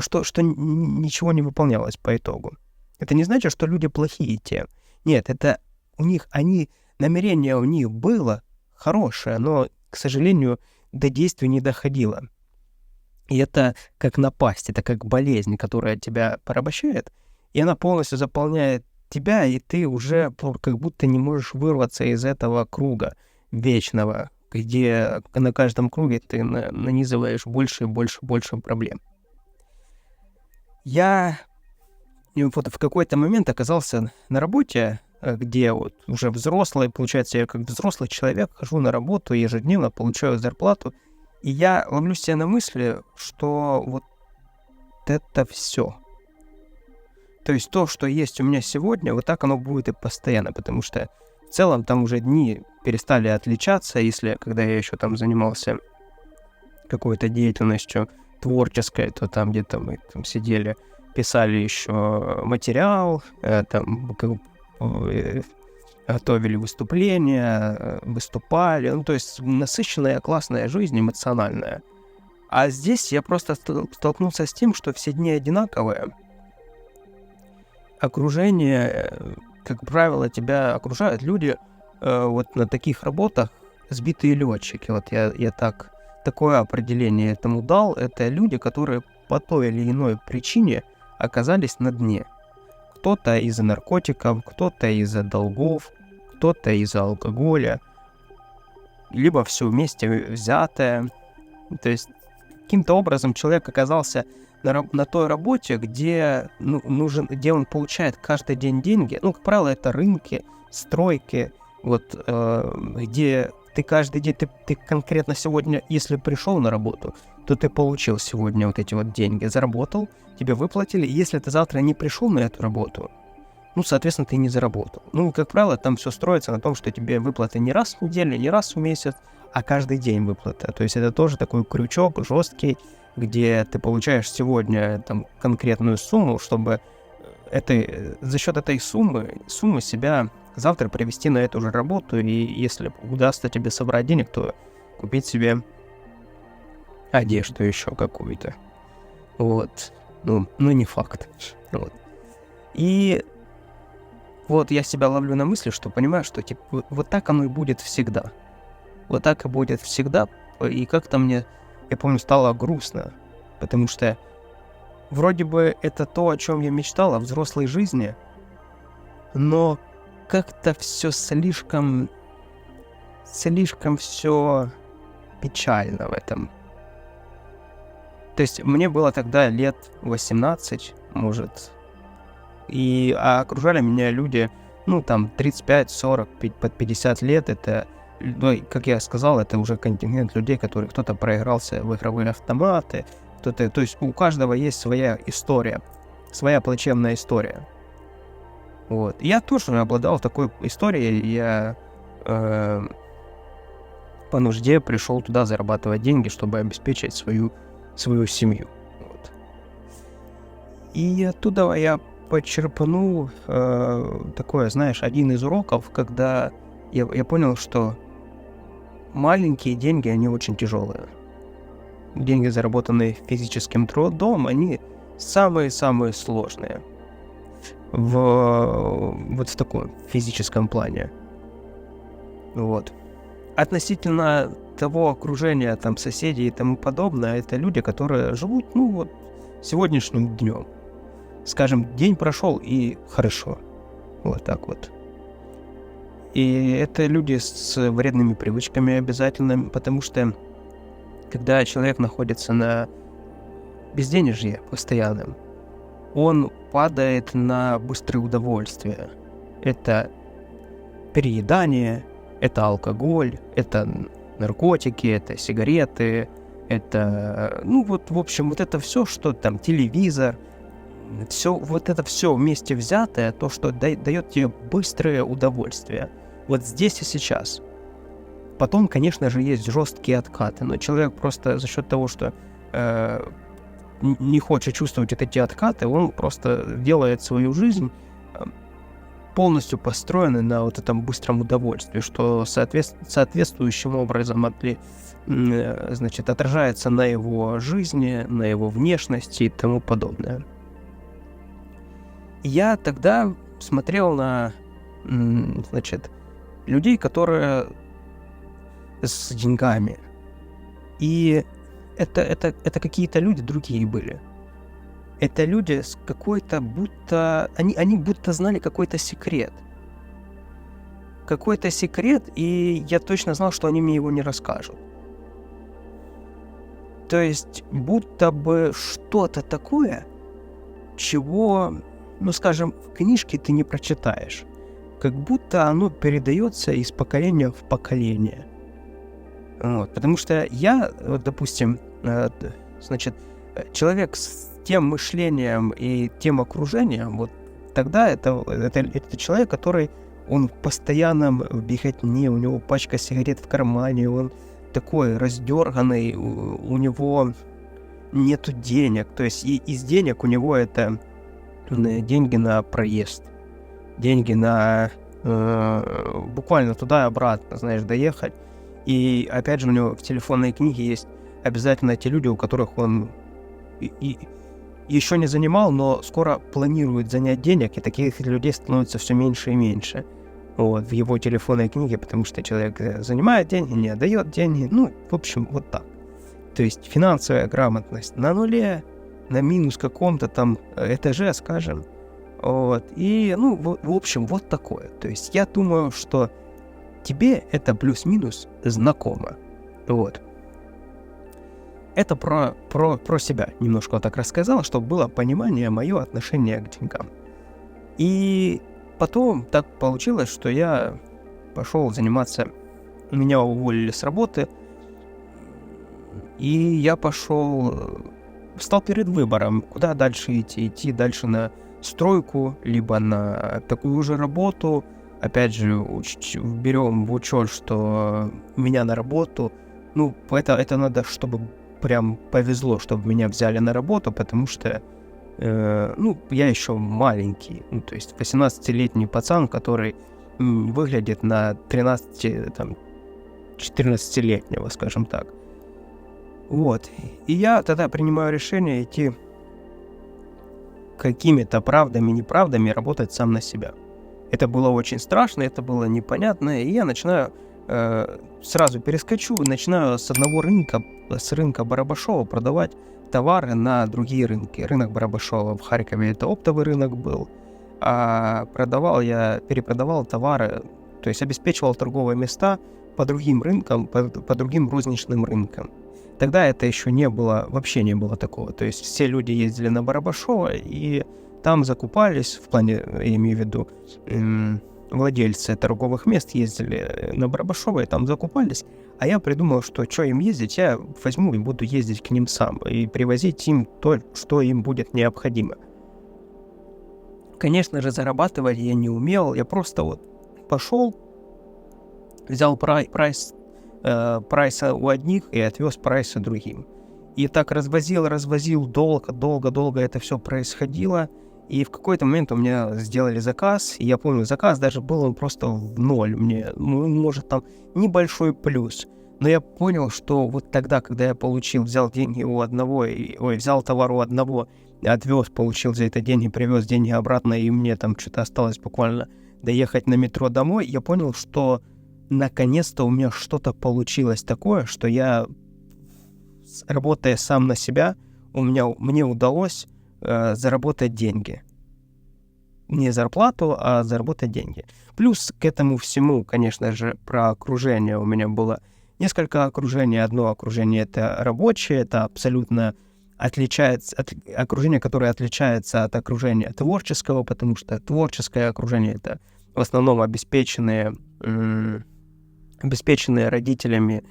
Что ничего не выполнялось по итогу. Это не значит, что люди плохие те. Нет, это намерение у них было хорошее, но, к сожалению, до действий не доходило. И это как напасть, это как болезнь, которая тебя порабощает, и она полностью заполняет тебя, и ты уже как будто не можешь вырваться из этого круга вечного, где на каждом круге ты нанизываешь больше и больше проблем. Я в какой-то момент оказался на работе, где уже взрослый, получается, я как взрослый человек хожу на работу, ежедневно получаю зарплату, и я ловлю себя на мысли, что это все. То есть то, что есть у меня сегодня, так оно будет и постоянно, потому что в целом там уже дни перестали отличаться, когда я еще там занимался какой-то деятельностью творческой, то там где-то мы там сидели, писали еще материал, готовили выступления, выступали. То есть насыщенная, классная жизнь, эмоциональная. А здесь я просто столкнулся с тем, что все дни одинаковые. Окружение, как правило, тебя окружают люди вот на таких работах, сбитые летчики. Вот я такое определение этому дал. Это люди, которые по той или иной причине оказались на дне. Кто-то из-за наркотиков, кто-то из-за долгов, кто-то из-за алкоголя, либо все вместе взятое. То есть каким-то образом человек оказался на той работе, где, где он получает каждый день деньги. Как правило, это рынки, стройки, вот, где ты каждый день, ты конкретно сегодня, если пришел на работу, то ты получил сегодня вот эти вот деньги, заработал, тебе выплатили. Если ты завтра не пришел на эту работу, соответственно, ты не заработал. Как правило, там все строится на том, что тебе выплаты не раз в неделю, не раз в месяц, а каждый день выплата. То есть это тоже такой крючок жесткий, где ты получаешь сегодня там конкретную сумму, чтобы за счет этой суммы себя завтра привести на эту же работу, и если удастся тебе собрать денег, то купить себе одежду еще какую-то. Вот. Не факт. Вот. И вот я себя ловлю на мысли, что понимаю, что типа вот так оно и будет всегда. Вот так и будет всегда. И как-то мне, я помню, стало грустно, потому что вроде бы это то, о чем я мечтал, о взрослой жизни, но как-то все слишком все печально в этом. То есть мне было тогда лет 18, может, а окружали меня люди, 35, 40, под 50 лет. Это, как я сказал, это уже контингент людей, которые кто-то проигрался в игровые автоматы, то есть у каждого есть своя история, своя плачевная история. Вот. Я тоже обладал такой историей. Я по нужде пришел туда зарабатывать деньги, чтобы обеспечить свою семью. Вот. И оттуда я почерпнул такое, знаешь, один из уроков, когда я понял, что маленькие деньги, они очень тяжелые. Деньги, заработанные физическим трудом, они самые-самые сложные. Вот в таком физическом плане. Вот. Относительно того окружения, там, соседей и тому подобное, это люди, которые живут, сегодняшним днем. Скажем, день прошел и хорошо. Вот так вот. И это люди с вредными привычками обязательно, потому что когда человек находится на безденежье постоянном, он падает на быстрое удовольствие. Это переедание, это алкоголь, это наркотики, это сигареты, это, в общем, вот это все, что там, телевизор, это все вместе взятое, то, что дает тебе быстрое удовольствие. Вот здесь и сейчас. Потом, конечно же, есть жесткие откаты, но человек просто за счет того, что не хочет чувствовать эти откаты, он просто делает свою жизнь полностью построенной на вот этом быстром удовольствии, что соответствующим образом отражается на его жизни, на его внешности и тому подобное. Я тогда смотрел на, людей, которые с деньгами. И это какие-то люди другие были. Это люди с какой-то они будто знали какой-то секрет. Какой-то секрет, и я точно знал, что они мне его не расскажут. То есть, будто бы что-то такое, чего, скажем, в книжке ты не прочитаешь. Как будто оно передается из поколения в поколение. Вот, потому что я, допустим, человек с тем мышлением и тем окружением, вот тогда это человек, который, он в постоянном беготне, у него пачка сигарет в кармане, он такой раздерганный, у него нету денег, то есть из денег у него это деньги на проезд, деньги на буквально туда и обратно, доехать. И опять же у него в телефонной книге есть обязательно те люди, у которых он и еще не занимал, но скоро планирует занять денег, и таких людей становится все меньше и меньше. Вот, в его телефонной книге, потому что человек занимает деньги, не отдает деньги, ну, в общем, вот так. То есть финансовая грамотность на нуле, на минус каком-то там этаже, скажем. Вот, и, ну, в общем, вот такое. То есть я думаю, что тебе это плюс-минус знакомо. Вот. Это про себя немножко так рассказал, чтобы было понимание, мое отношение к деньгам. И потом так получилось, что я пошел заниматься, меня уволили с работы, и я стал перед выбором, куда дальше идти. Идти дальше на стройку, либо на такую же работу. Опять же, берем в учет, что меня на работу, ну, это надо, чтобы прям повезло, чтобы меня взяли на работу, потому что, я еще маленький, ну, то есть 18-летний пацан, который выглядит на 14-летнего, скажем так. Вот. И я тогда принимаю решение идти какими-то правдами, неправдами работать сам на себя. Это было очень страшно, это было непонятно, и я начинаю, сразу перескочу, начинаю с одного рынка, с рынка Барабашова продавать товары на другие рынки. Рынок Барабашова в Харькове — это оптовый рынок был, а перепродавал товары, то есть обеспечивал торговые места по другим рынкам, по другим розничным рынкам. Тогда это еще вообще не было такого. То есть все люди ездили на Барабашова и там закупались, в плане, я имею в виду, владельцы торговых мест ездили на Барабашова и там закупались. А я придумал, что им ездить, я возьму и буду ездить к ним сам и привозить им то, что им будет необходимо. Конечно же, зарабатывать я не умел, я просто вот пошел, взял прайса у одних и отвез прайса другим. И так развозил, долго это все происходило. И в какой-то момент у меня сделали заказ, и я помню, заказ даже был он просто в ноль. Может, там небольшой плюс. Но я понял, что вот тогда, когда я взял деньги у одного, взял товар у одного, отвез, получил за это деньги, привез деньги обратно, и мне там что-то осталось буквально доехать на метро домой, я понял, что наконец-то у меня что-то получилось такое, что я, работая сам на себя, мне удалось заработать деньги. Не зарплату, а заработать деньги. Плюс к этому всему, конечно же, про окружение. У меня было несколько окружений. Одно окружение — это рабочее, это абсолютно окружение, которое отличается от окружения творческого, потому что творческое окружение — это в основном обеспеченные родителями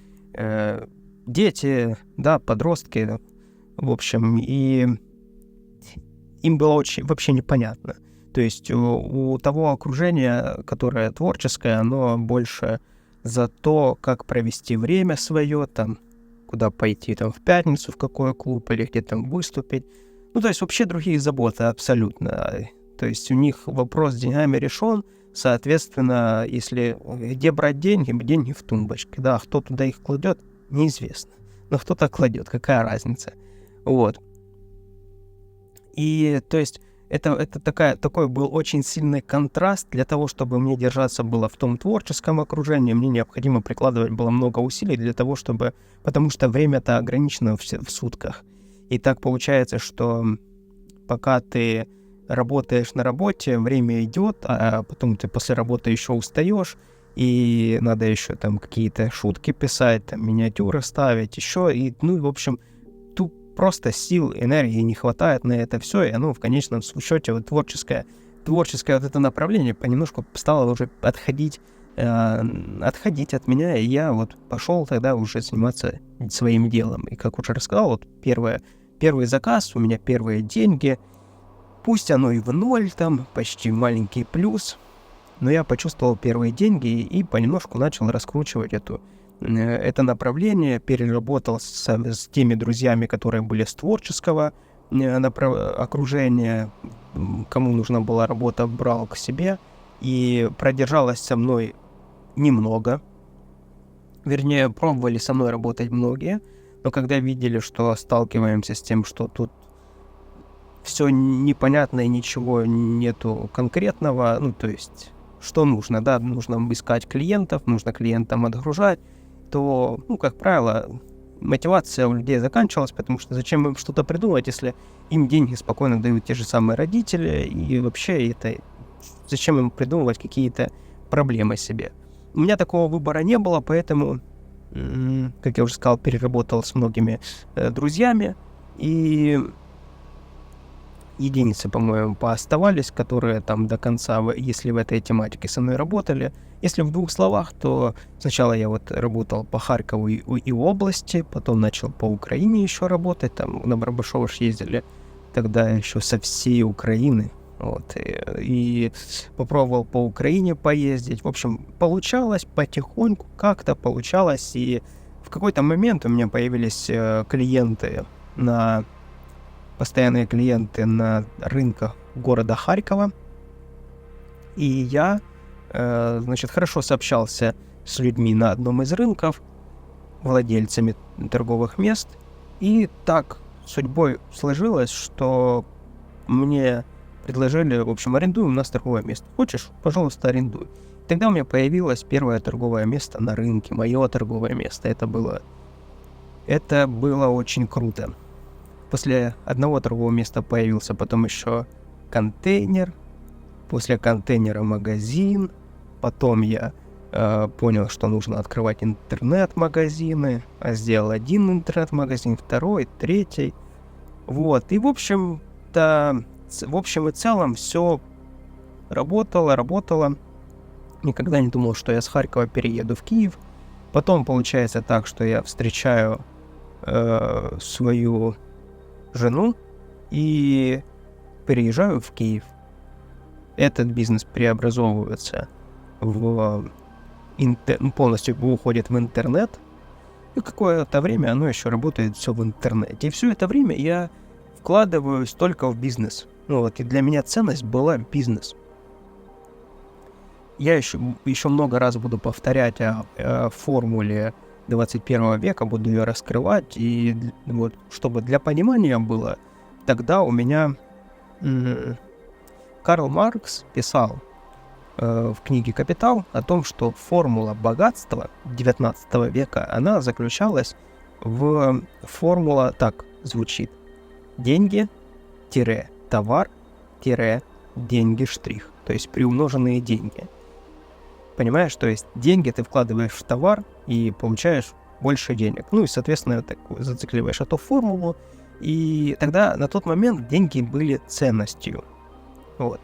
дети, да, подростки, в общем, и им было вообще непонятно. То есть у того окружения, которое творческое, оно больше за то, как провести время свое, там, куда пойти там в пятницу, в какой клуб, или где там выступить. Ну, то есть вообще другие заботы абсолютно. То есть у них вопрос с деньгами решен, соответственно, где брать деньги в тумбочке. Да, кто туда их кладет, неизвестно. Но кто-то кладет, какая разница. Вот. И, то есть, это такой был очень сильный контраст. Для того, чтобы мне держаться было в том творческом окружении, мне необходимо прикладывать было много усилий потому что время-то ограничено в сутках. И так получается, что пока ты работаешь на работе, время идет, а потом ты после работы еще устаешь, и надо еще там какие-то шутки писать, там миниатюры ставить, еще, и, в общем, просто сил, энергии не хватает на это все, и оно в конечном счете вот творческое вот это направление понемножку стало уже отходить от меня, и я вот пошел тогда уже заниматься своим делом. И как уже рассказал, вот первый заказ, у меня первые деньги, пусть оно и в ноль там, почти маленький плюс, но я почувствовал первые деньги и понемножку начал раскручивать это направление, переработал с теми друзьями, которые были с творческого окружения, кому нужна была работа, брал к себе, и продержалось со мной немного. Вернее, пробовали со мной работать многие, Но когда видели, что сталкиваемся с тем, что тут все непонятно и ничего нету конкретного, ну, то есть, что нужно, да, нужно искать клиентов, нужно клиентам отгружать, то, ну, как правило, мотивация у людей заканчивалась, потому что зачем им что-то придумывать, если им деньги спокойно дают те же самые родители, и вообще это зачем им придумывать какие-то проблемы себе. У меня такого выбора не было, поэтому, как я уже сказал, переработал с многими друзьями, и единицы, по-моему, пооставались, которые там до конца, если в этой тематике со мной работали. Если в двух словах, то сначала я вот работал по Харькову и области, потом начал по Украине еще работать, там на Барабашово ездили тогда еще со всей Украины, вот, и попробовал по Украине поездить. В общем, получалось потихоньку, как-то получалось, и в какой-то момент у меня появились постоянные клиенты на рынках города Харькова, и я, хорошо сообщался с людьми на одном из рынков, владельцами торговых мест, и так судьбой сложилось, что мне предложили, в общем, арендуем у нас торговое место. Хочешь? Пожалуйста, арендуй. Тогда у меня появилось первое торговое место на рынке, мое торговое место. Это было очень круто. После одного торгового места появился потом еще контейнер, после контейнера магазин, потом я понял, что нужно открывать интернет-магазины, сделал один интернет-магазин, второй, третий, вот, и в общем и целом все работало, никогда не думал, что я с Харькова перееду в Киев, потом получается так, что я встречаю свою жену и переезжаю в Киев. Этот бизнес преобразовывается полностью уходит в интернет, и какое-то время оно еще работает все в интернете. И все это время я вкладываюсь только в бизнес. Ну вот, и для меня ценность была бизнес. Я еще много раз буду повторять о формуле 21 века, буду ее раскрывать, и вот, чтобы для понимания было, тогда у меня Карл Маркс писал в книге «Капитал» о том, что формула богатства 19 века, она заключалась в формула так звучит: деньги-товар-деньги штрих, то есть приумноженные деньги. Понимаешь, то есть деньги ты вкладываешь в товар и получаешь больше денег. Ну и, соответственно, так зацикливаешь эту формулу, и тогда на тот момент деньги были ценностью. Вот.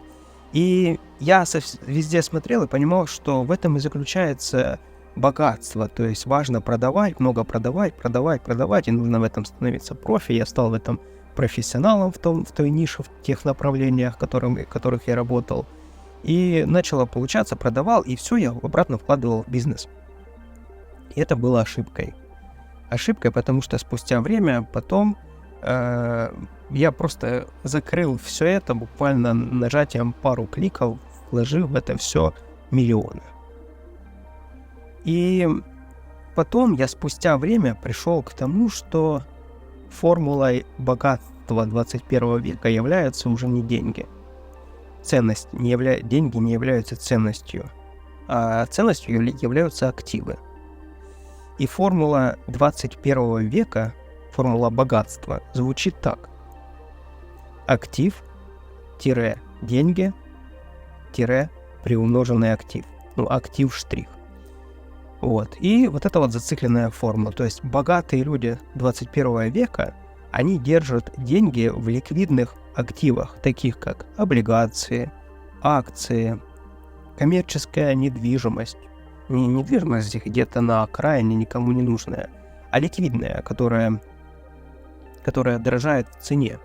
И я везде смотрел и понимал, что в этом и заключается богатство. То есть важно продавать, много продавать, и нужно в этом становиться профи. Я стал в этом профессионалом в той нише, в тех направлениях, в которых я работал. И начало получаться, продавал, и все я обратно вкладывал в бизнес. И это было ошибкой. Ошибкой, потому что спустя время потом я просто закрыл все это буквально нажатием пару кликов, вложил в это все миллионы. И потом я спустя время пришел к тому, что формулой богатства 21 века являются уже не деньги. Деньги не являются ценностью, а ценностью являются активы. И формула 21 века, формула богатства, звучит так: актив-деньги-приумноженный актив. Ну, актив штрих. Вот. И вот это вот зацикленная формула. То есть богатые люди 21 века, они держат деньги в ликвидных активах, таких как облигации, акции, коммерческая недвижимость. Не недвижимость где-то на окраине, никому не нужная, а ликвидная, которая дорожает в цене.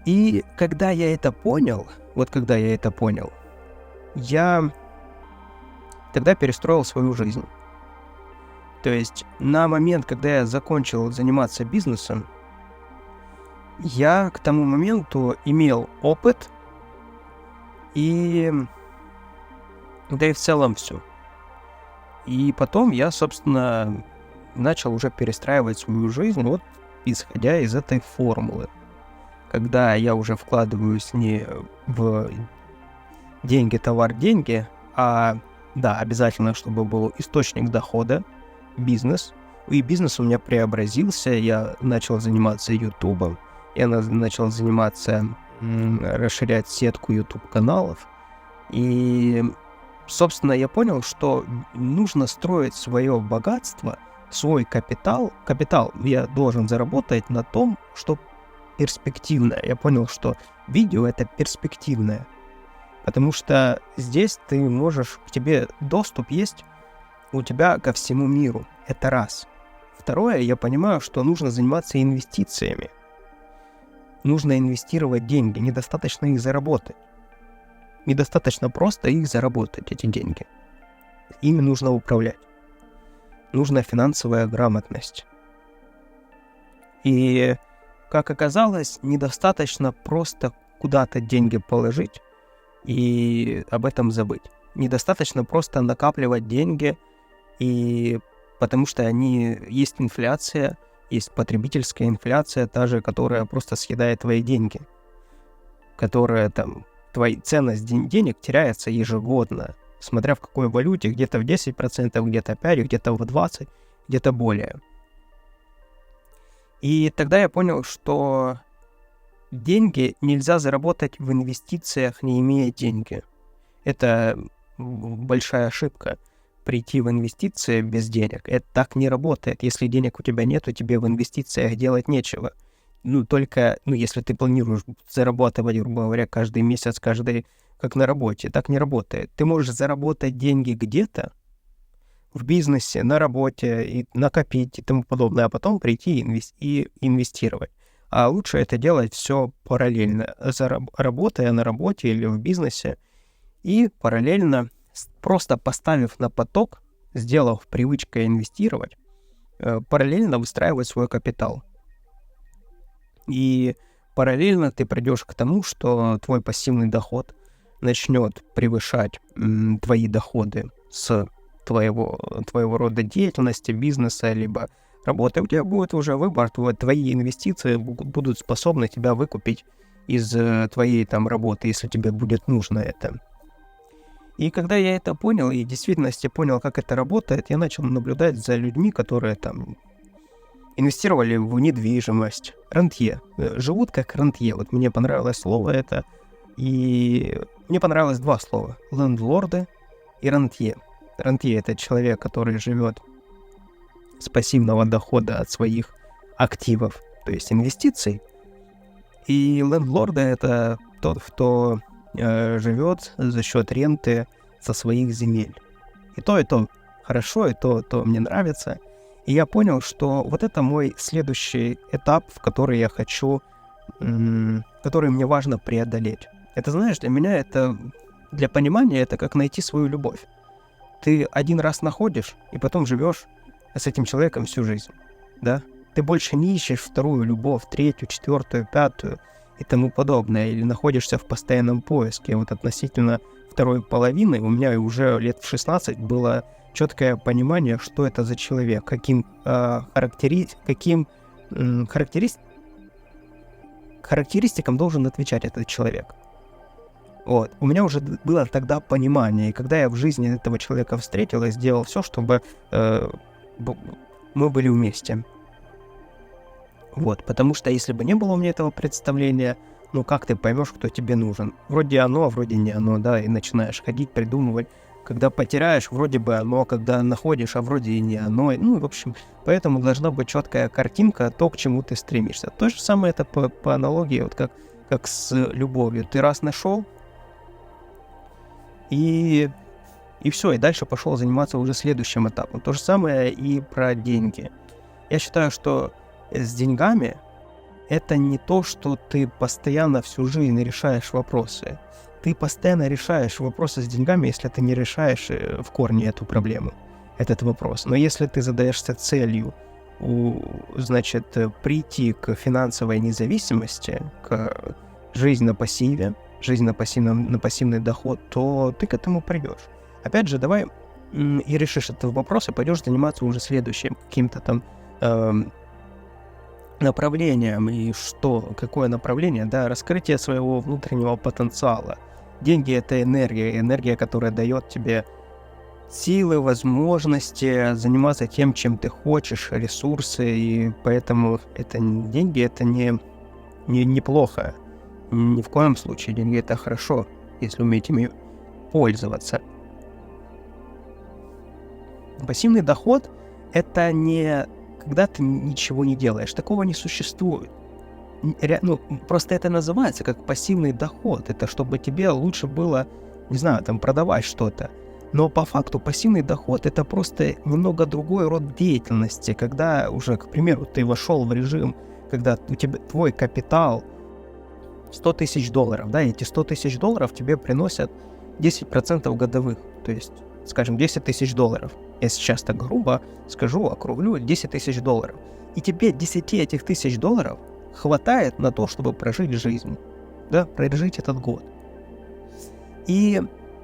И когда я это понял, я тогда перестроил свою жизнь. То есть на момент, когда я закончил заниматься бизнесом, я к тому моменту имел опыт, и да и в целом все. И потом я, собственно, начал уже перестраивать свою жизнь вот исходя из этой формулы. Когда я уже вкладываюсь не в деньги, товар, деньги, а да, обязательно, чтобы был источник дохода, бизнес. И бизнес у меня преобразился, я начал заниматься ютубом, я начал заниматься, расширять сетку YouTube-каналов. И, собственно, я понял, что нужно строить свое богатство, свой капитал. Капитал я должен заработать на том, что перспективное. Я понял, что видео — это перспективное. Потому что здесь ты можешь, к тебе доступ есть у тебя ко всему миру. Это раз. Второе, я понимаю, что нужно заниматься инвестициями. Нужно инвестировать деньги, недостаточно их заработать. Недостаточно просто их заработать, эти деньги. Ими нужно управлять. Нужна финансовая грамотность. И, как оказалось, недостаточно просто куда-то деньги положить и об этом забыть. Недостаточно просто накапливать деньги, и потому что есть инфляция, есть потребительская инфляция, та же, которая просто съедает твои деньги, которая ценность денег теряется ежегодно, смотря в какой валюте, где-то в 10%, где-то 5%, где-то в 20%, где-то более. И тогда я понял, что деньги нельзя заработать в инвестициях, не имея деньги. Это большая ошибка. Прийти в инвестиции без денег. Это так не работает. Если денег у тебя нет, то тебе в инвестициях делать нечего. Только если ты планируешь зарабатывать, грубо говоря, каждый месяц, как на работе. Так не работает. Ты можешь заработать деньги где-то, в бизнесе, на работе, и накопить и тому подобное, а потом прийти и инвестировать. А лучше это делать все параллельно, работая на работе или в бизнесе, и параллельно, просто поставив на поток, сделав привычкой инвестировать, параллельно выстраивать свой капитал. И параллельно ты придешь к тому, что твой пассивный доход начнет превышать твои доходы с твоего рода деятельности, бизнеса, либо работы. У тебя будет уже выбор, твои инвестиции будут способны тебя выкупить из твоей работы, если тебе будет нужно это. И когда я это понял, и в действительности понял, как это работает, я начал наблюдать за людьми, которые инвестировали в недвижимость, рантье, живут как рантье. Вот мне понравилось слово это, и мне понравилось два слова: лендлорды и рантье. Рантье — это человек, который живет с пассивного дохода от своих активов, то есть инвестиций. И лендлорды — это тот, кто живет за счет ренты со своих земель. И то хорошо, и то мне нравится. И я понял, что вот это мой следующий этап, в который я хочу, который мне важно преодолеть. Это, знаешь, для меня для понимания, это как найти свою любовь. Ты один раз находишь, и потом живешь с этим человеком всю жизнь, да? Ты больше не ищешь вторую любовь, третью, четвертую, пятую и тому подобное, или находишься в постоянном поиске. Вот относительно второй половины у меня уже лет в 16 было четкое понимание, что это за человек, каким характеристикам должен отвечать этот человек. Вот. У меня уже было тогда понимание, и когда я в жизни этого человека встретил, я сделал все, чтобы мы были вместе. Вот, потому что если бы не было у меня этого представления, как ты поймешь, кто тебе нужен? Вроде оно, а вроде не оно, да, и начинаешь ходить, придумывать. Когда потеряешь, вроде бы оно, когда находишь, а вроде и не оно. В общем, поэтому должна быть четкая картинка, то, к чему ты стремишься. То же самое это по аналогии, вот как с любовью. Ты раз нашел, и все, и дальше пошел заниматься уже следующим этапом. То же самое и про деньги. Я считаю, что с деньгами это не то, что ты постоянно всю жизнь решаешь вопросы. Ты постоянно решаешь вопросы с деньгами, если ты не решаешь в корне эту проблему, этот вопрос. Но если ты задаешься целью, прийти к финансовой независимости, к жизни на пассиве, на пассивный доход, то ты к этому придешь. Опять же, давай и решишь этот вопрос, и пойдешь заниматься уже следующим каким-то там направлением. И какое направление? Да, раскрытие своего внутреннего потенциала. Деньги — это энергия, которая дает тебе силы, возможности заниматься тем, чем ты хочешь, ресурсы, и поэтому деньги — это неплохо. Ни в коем случае деньги — это хорошо, если уметь ими пользоваться. Пассивный доход — это не когда ты ничего не делаешь. Такого не существует. Просто это называется как пассивный доход. Это чтобы тебе лучше было, не знаю, там продавать что-то. Но по факту пассивный доход — это просто немного другой род деятельности, когда уже, к примеру, ты вошел в режим, когда у тебя твой капитал $100 тысяч, да, и эти $100 тысяч тебе приносят 10% годовых, то есть, скажем, $10 тысяч. Я сейчас так грубо скажу, округлю, $10 тысяч. И тебе 10 этих тысяч долларов хватает на то, чтобы прожить жизнь, да, прожить этот год.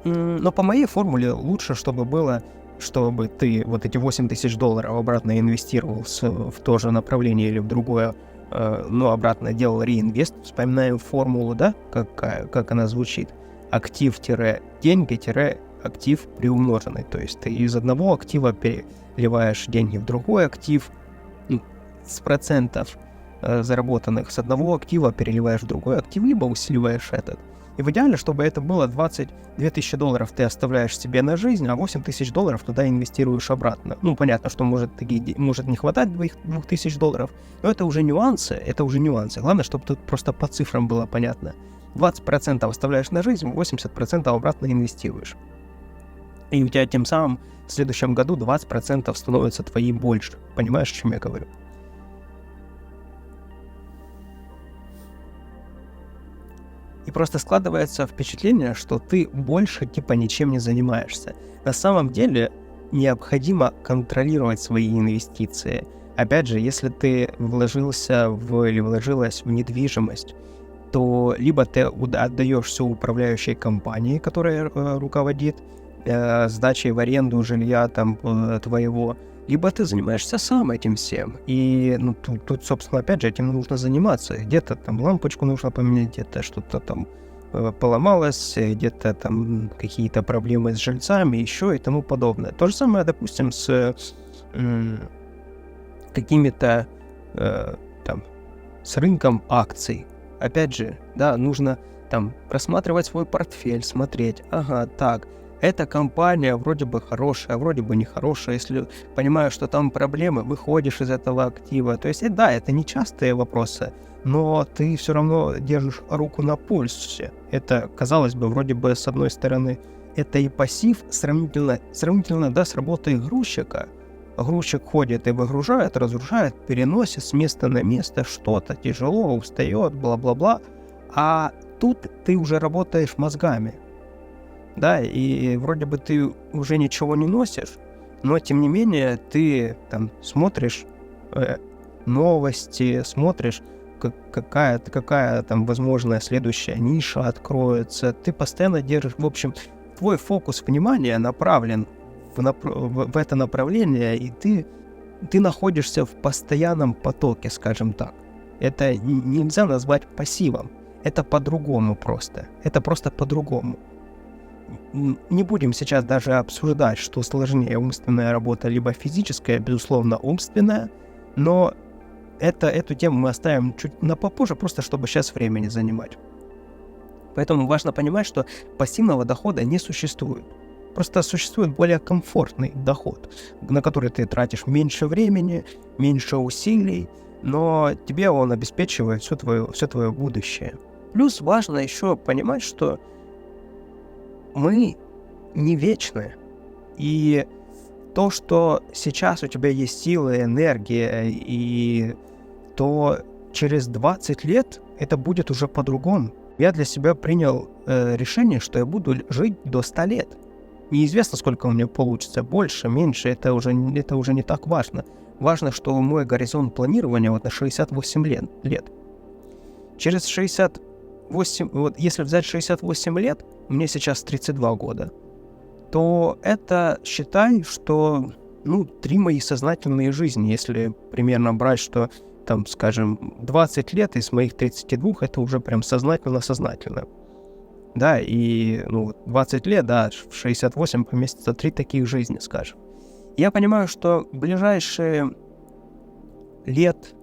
Но по моей формуле лучше, чтобы ты вот эти $8 тысяч обратно инвестировал в то же направление или в другое, но обратно делал реинвест. Вспоминаем формулу, да, как она звучит. Актив-деньги-актив приумноженный. То есть ты из одного актива переливаешь деньги в другой актив, с процентов заработанных с одного актива переливаешь в другой актив, либо усиливаешь этот. И в идеале, чтобы это было $22 тысячи ты оставляешь себе на жизнь, а $8 тысяч туда инвестируешь обратно. Понятно, что может не хватать $2 тысяч, но это уже нюансы. Главное, чтобы тут просто по цифрам было понятно. 20% оставляешь на жизнь, 80% обратно инвестируешь. И у тебя тем самым в следующем году 20% становится твоим больше. Понимаешь, о чем я говорю? И просто складывается впечатление, что ты больше ничем не занимаешься. На самом деле необходимо контролировать свои инвестиции. Опять же, если ты вложился или вложилась в недвижимость, то либо ты отдаешь все управляющей компании, которая руководит сдачей в аренду жилья твоего, либо ты занимаешься сам этим всем. И тут, собственно, опять же, этим нужно заниматься. Где-то лампочку нужно поменять, где-то что-то поломалось, где-то какие-то проблемы с жильцами, еще и тому подобное. То же самое, допустим, с какими-то с рынком акций. Опять же, да, нужно просматривать свой портфель, смотреть, эта компания вроде бы хорошая, вроде бы нехорошая. Если понимаешь, что там проблемы, выходишь из этого актива. То есть, да, это не частые вопросы, но ты все равно держишь руку на пульсе. Это, казалось бы, вроде бы, с одной стороны, это и пассив сравнительно, да, с работой грузчика. Грузчик ходит и выгружает, разгружает, переносит с места на место что-то, тяжело, устает, бла-бла-бла. А тут ты уже работаешь мозгами. Да, и вроде бы ты уже ничего не носишь, но тем не менее ты смотришь новости, смотришь, какая возможная следующая ниша откроется. Ты постоянно держишь, в общем, твой фокус внимания направлен в это направление, и ты находишься в постоянном потоке, скажем так. Это нельзя назвать пассивом, это по-другому просто. Это просто по-другому. Не будем сейчас даже обсуждать, что сложнее, умственная работа либо физическая, безусловно, умственная, но эту тему мы оставим чуть на попозже, просто чтобы сейчас время не занимать. Поэтому важно понимать, что пассивного дохода не существует. Просто существует более комфортный доход, на который ты тратишь меньше времени, меньше усилий, но тебе он обеспечивает все твое будущее. Плюс важно еще понимать, что мы не вечны. И то, что сейчас у тебя есть сила, энергия, и то через 20 лет это будет уже по-другому. Я для себя принял решение, что я буду жить до 100 лет. Неизвестно, сколько у меня получится, больше, меньше, это уже не так важно. Важно, что мой горизонт планирования на 68 лет. Через 68, если взять 68 лет, мне сейчас 32 года, то это, считай, что 3 мои сознательные жизни, если примерно брать, что там, скажем, 20 лет из моих 32, это уже прям сознательно. Да, и 20 лет, да, в 68 поместится 3 таких жизни, скажем. Я понимаю, что ближайшие лет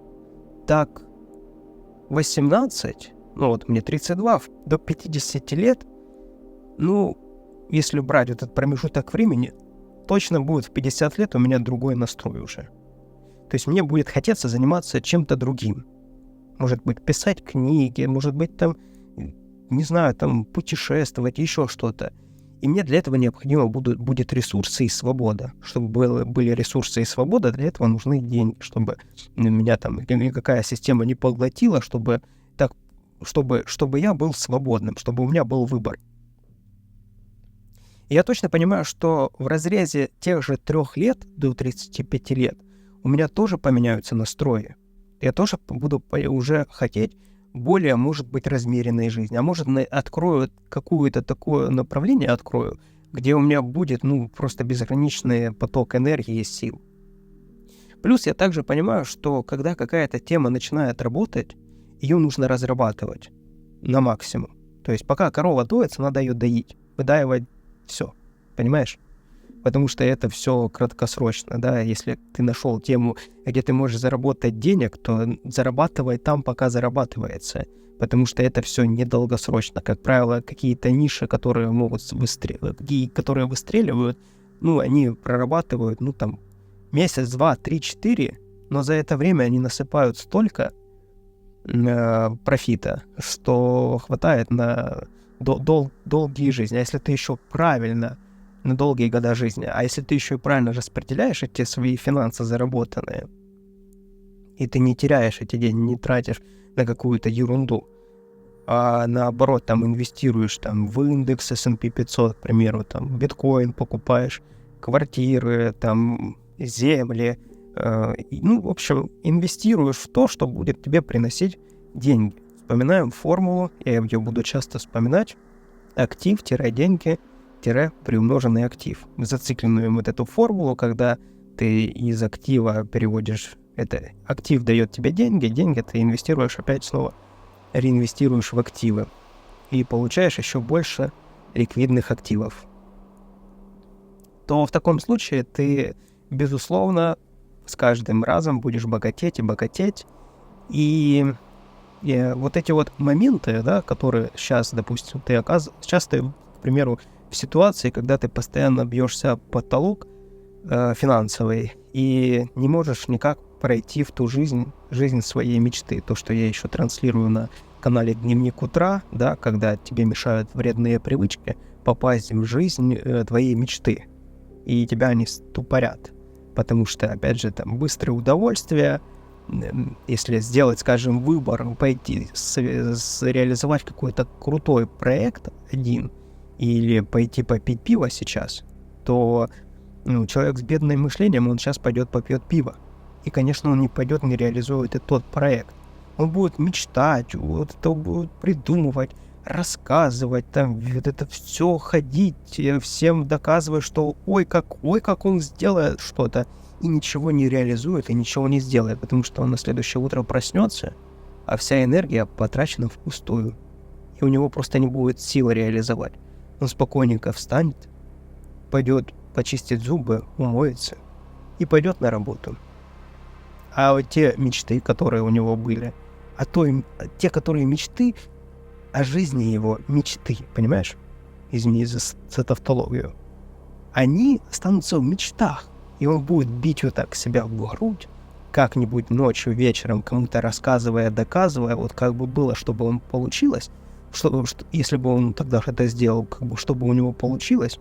так 18, мне 32, до 50 лет, если брать этот промежуток времени, точно будет в 50 лет у меня другой настрой уже. То есть мне будет хотеться заниматься чем-то другим. Может быть, писать книги, может быть, путешествовать, еще что-то. И мне для этого необходимо будет ресурсы и свобода. Чтобы были ресурсы и свобода, для этого нужны деньги, чтобы меня никакая система не поглотила, чтобы я был свободным, чтобы у меня был выбор. И я точно понимаю, что в разрезе тех же 3 лет до 35 лет у меня тоже поменяются настрои. Я тоже буду уже хотеть более, может быть, размеренной жизни. А может, открою какое-то такое направление, где у меня будет, просто безграничный поток энергии и сил. Плюс я также понимаю, что когда какая-то тема начинает работать, ее нужно разрабатывать на максимум. То есть пока корова доится, надо ее доить, выдаивать все. Понимаешь? Потому что это все краткосрочно, да, если ты нашел тему, где ты можешь заработать денег, то зарабатывай там, пока зарабатывается, потому что это все недолгосрочно. Как правило, какие-то ниши, которые могут которые выстреливают, они прорабатывают, месяц, 2, 3, 4, но за это время они насыпают столько профита, что хватает на долгие жизни. А если ты еще правильно на долгие года жизни. А если ты еще и правильно распределяешь эти свои финансы заработанные, и ты не теряешь эти деньги, не тратишь на какую-то ерунду, а наоборот, инвестируешь в индекс S&P 500, к примеру, биткоин покупаешь, квартиры, земли, в общем, инвестируешь в то, что будет тебе приносить деньги. Вспоминаем формулу, я ее буду часто вспоминать: актив-деньги приумноженный актив. Зацикленную эту формулу, когда ты из актива переводишь, актив дает тебе деньги ты инвестируешь опять снова, реинвестируешь в активы и получаешь еще больше ликвидных активов. То в таком случае ты, безусловно, с каждым разом будешь богатеть и богатеть. И вот эти вот моменты, да, которые сейчас, допустим, сейчас ты, к примеру, в ситуации, когда ты постоянно бьешься об потолок финансовый и не можешь никак пройти в ту жизнь своей мечты. То, что я еще транслирую на канале «Дневник утра», да, когда тебе мешают вредные привычки попасть в жизнь твоей мечты, и тебя они ступорят. Потому что, опять же, быстрое удовольствие, если сделать, скажем, выбор, пойти реализовать какой-то крутой проект один, или пойти попить пиво сейчас, то человек с бедным мышлением, он сейчас пойдет попьет пиво. И, конечно, он не пойдет, не реализует и тот проект. Он будет мечтать, это будет придумывать, рассказывать, это все ходить, всем доказывать, что ой, как он сделает что-то, и ничего не реализует, и ничего не сделает, потому что он на следующее утро проснется, а вся энергия потрачена впустую. И у него просто не будет силы реализовать. Он спокойненько встанет, пойдет почистить зубы, умоется и пойдет на работу. А вот те мечты, которые у него были, те, которые мечты о жизни его, мечты, понимаешь? Извини за тавтологию. Они останутся в мечтах, и он будет бить вот так себя в грудь, как-нибудь ночью, вечером, кому-то рассказывая, доказывая, вот как бы было, чтобы он получилось, что, если бы он тогда это сделал, чтобы у него получилось.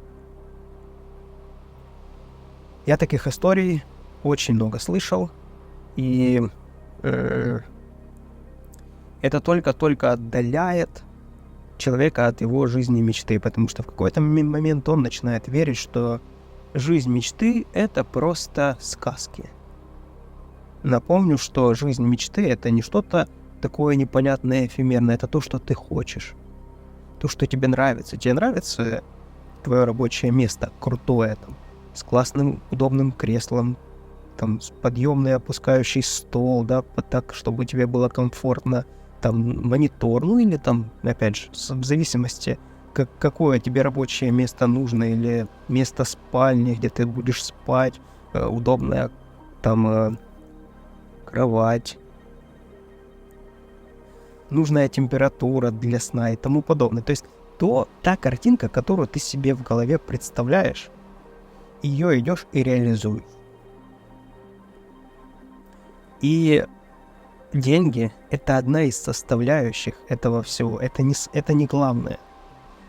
Я таких историй очень много слышал, и это только отдаляет человека от его жизни мечты, потому что в какой-то момент он начинает верить, что жизнь мечты — это просто сказки. Напомню, что жизнь мечты — это не что-то такое непонятное, эфемерное, это то, что ты хочешь, то, что тебе нравится. Тебе нравится твое рабочее место крутое, там, с классным удобным креслом, там, с подъемный опускающий стол, да, так, чтобы тебе было комфортно, там, монитор, ну или там, опять же, в зависимости, какое тебе рабочее место нужно, или место спальни, где ты будешь спать, удобная там кровать, нужная температура для сна и тому подобное. То есть та картинка, которую ты себе в голове представляешь, ее идешь и реализуешь. И деньги — это одна из составляющих этого всего. Это не главное.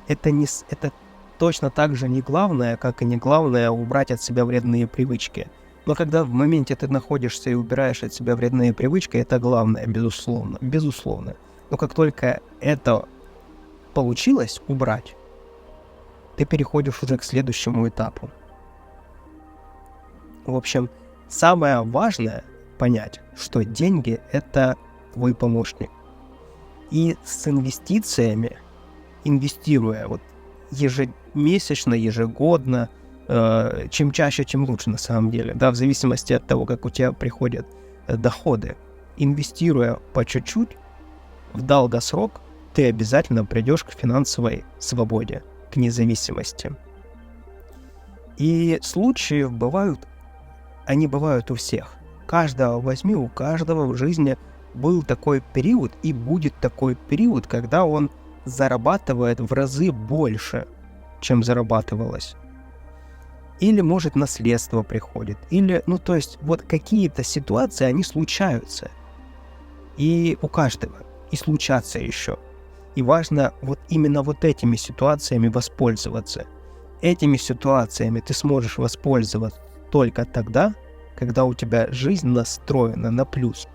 Это точно так же не главное, как и не главное убрать от себя вредные привычки. Но когда в моменте ты находишься и убираешь от себя вредные привычки, это главное, безусловно. Но как только это получилось убрать, ты переходишь уже к следующему этапу. В общем, самое важное понять, что деньги — это твой помощник. И с инвестициями, инвестируя вот ежемесячно, ежегодно, чем чаще, тем лучше на самом деле, да, в зависимости от того, как у тебя приходят доходы. Инвестируя по чуть-чуть, в долгосрок ты обязательно придешь к финансовой свободе, к независимости. И случаи они бывают у всех. У каждого в жизни был такой период и будет такой период, когда он зарабатывает в разы больше, чем зарабатывалось. Или, может, наследство приходит. Или, то есть, вот какие-то ситуации, они случаются. И у каждого. И случатся еще. И важно вот именно вот этими ситуациями воспользоваться. Этими ситуациями ты сможешь воспользоваться только тогда, когда у тебя жизнь настроена на плюс,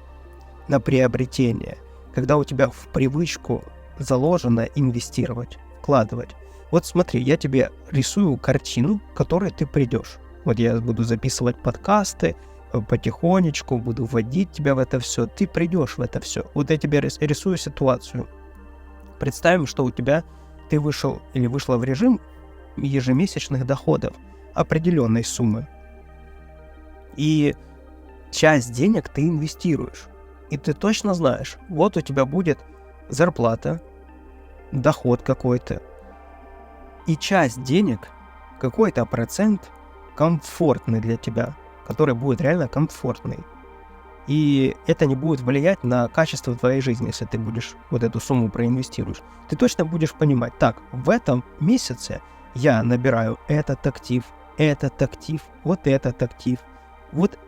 на приобретение, когда у тебя в привычку заложено инвестировать, вкладывать. Вот смотри, я тебе рисую картину, к которой ты придешь. Вот я буду записывать подкасты, потихонечку буду вводить тебя в это все. Ты придешь в это все. Вот я тебе рисую ситуацию. Представим, что ты вышел или вышла в режим ежемесячных доходов определенной суммы. И часть денег ты инвестируешь. И ты точно знаешь, вот у тебя будет зарплата, доход какой-то. И часть денег, какой-то процент комфортный для тебя, который будет реально комфортный. И это не будет влиять на качество твоей жизни, если ты будешь вот эту сумму проинвестируешь. Ты точно будешь понимать, так, в этом месяце я набираю этот актив, вот этот актив, вот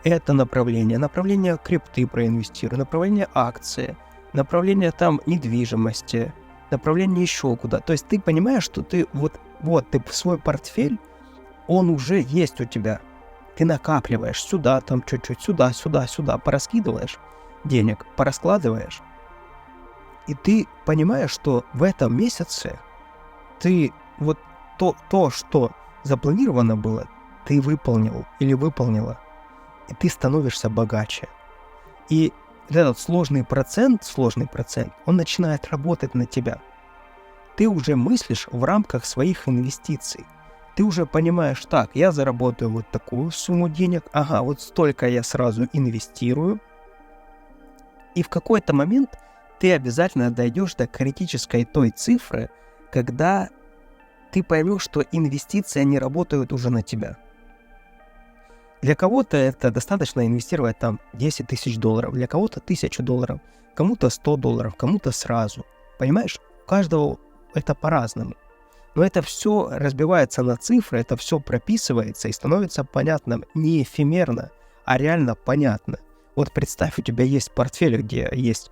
это направление крипты проинвестирую, направление акции, направление там недвижимости, направление еще куда. То есть ты понимаешь, что ты ты свой портфель, он уже есть у тебя. Ты накапливаешь сюда, там чуть-чуть, сюда, пораскидываешь денег, пораскладываешь. И ты понимаешь, что в этом месяце ты вот то, что запланировано было, ты выполнил или выполнила. И ты становишься богаче. И этот сложный процент, он начинает работать на тебя. Ты уже мыслишь в рамках своих инвестиций. Ты уже понимаешь, так, я заработаю вот такую сумму денег, вот столько я сразу инвестирую. И в какой-то момент ты обязательно дойдешь до критической той цифры, когда ты поймешь, что инвестиции, они работают уже на тебя. Для кого-то это достаточно инвестировать там 10 тысяч долларов, для кого-то $1000, кому-то $100, кому-то сразу. Понимаешь? У каждого это по-разному. Но это все разбивается на цифры, это все прописывается и становится понятным не эфемерно, а реально понятно. Вот представь, у тебя есть портфель, где есть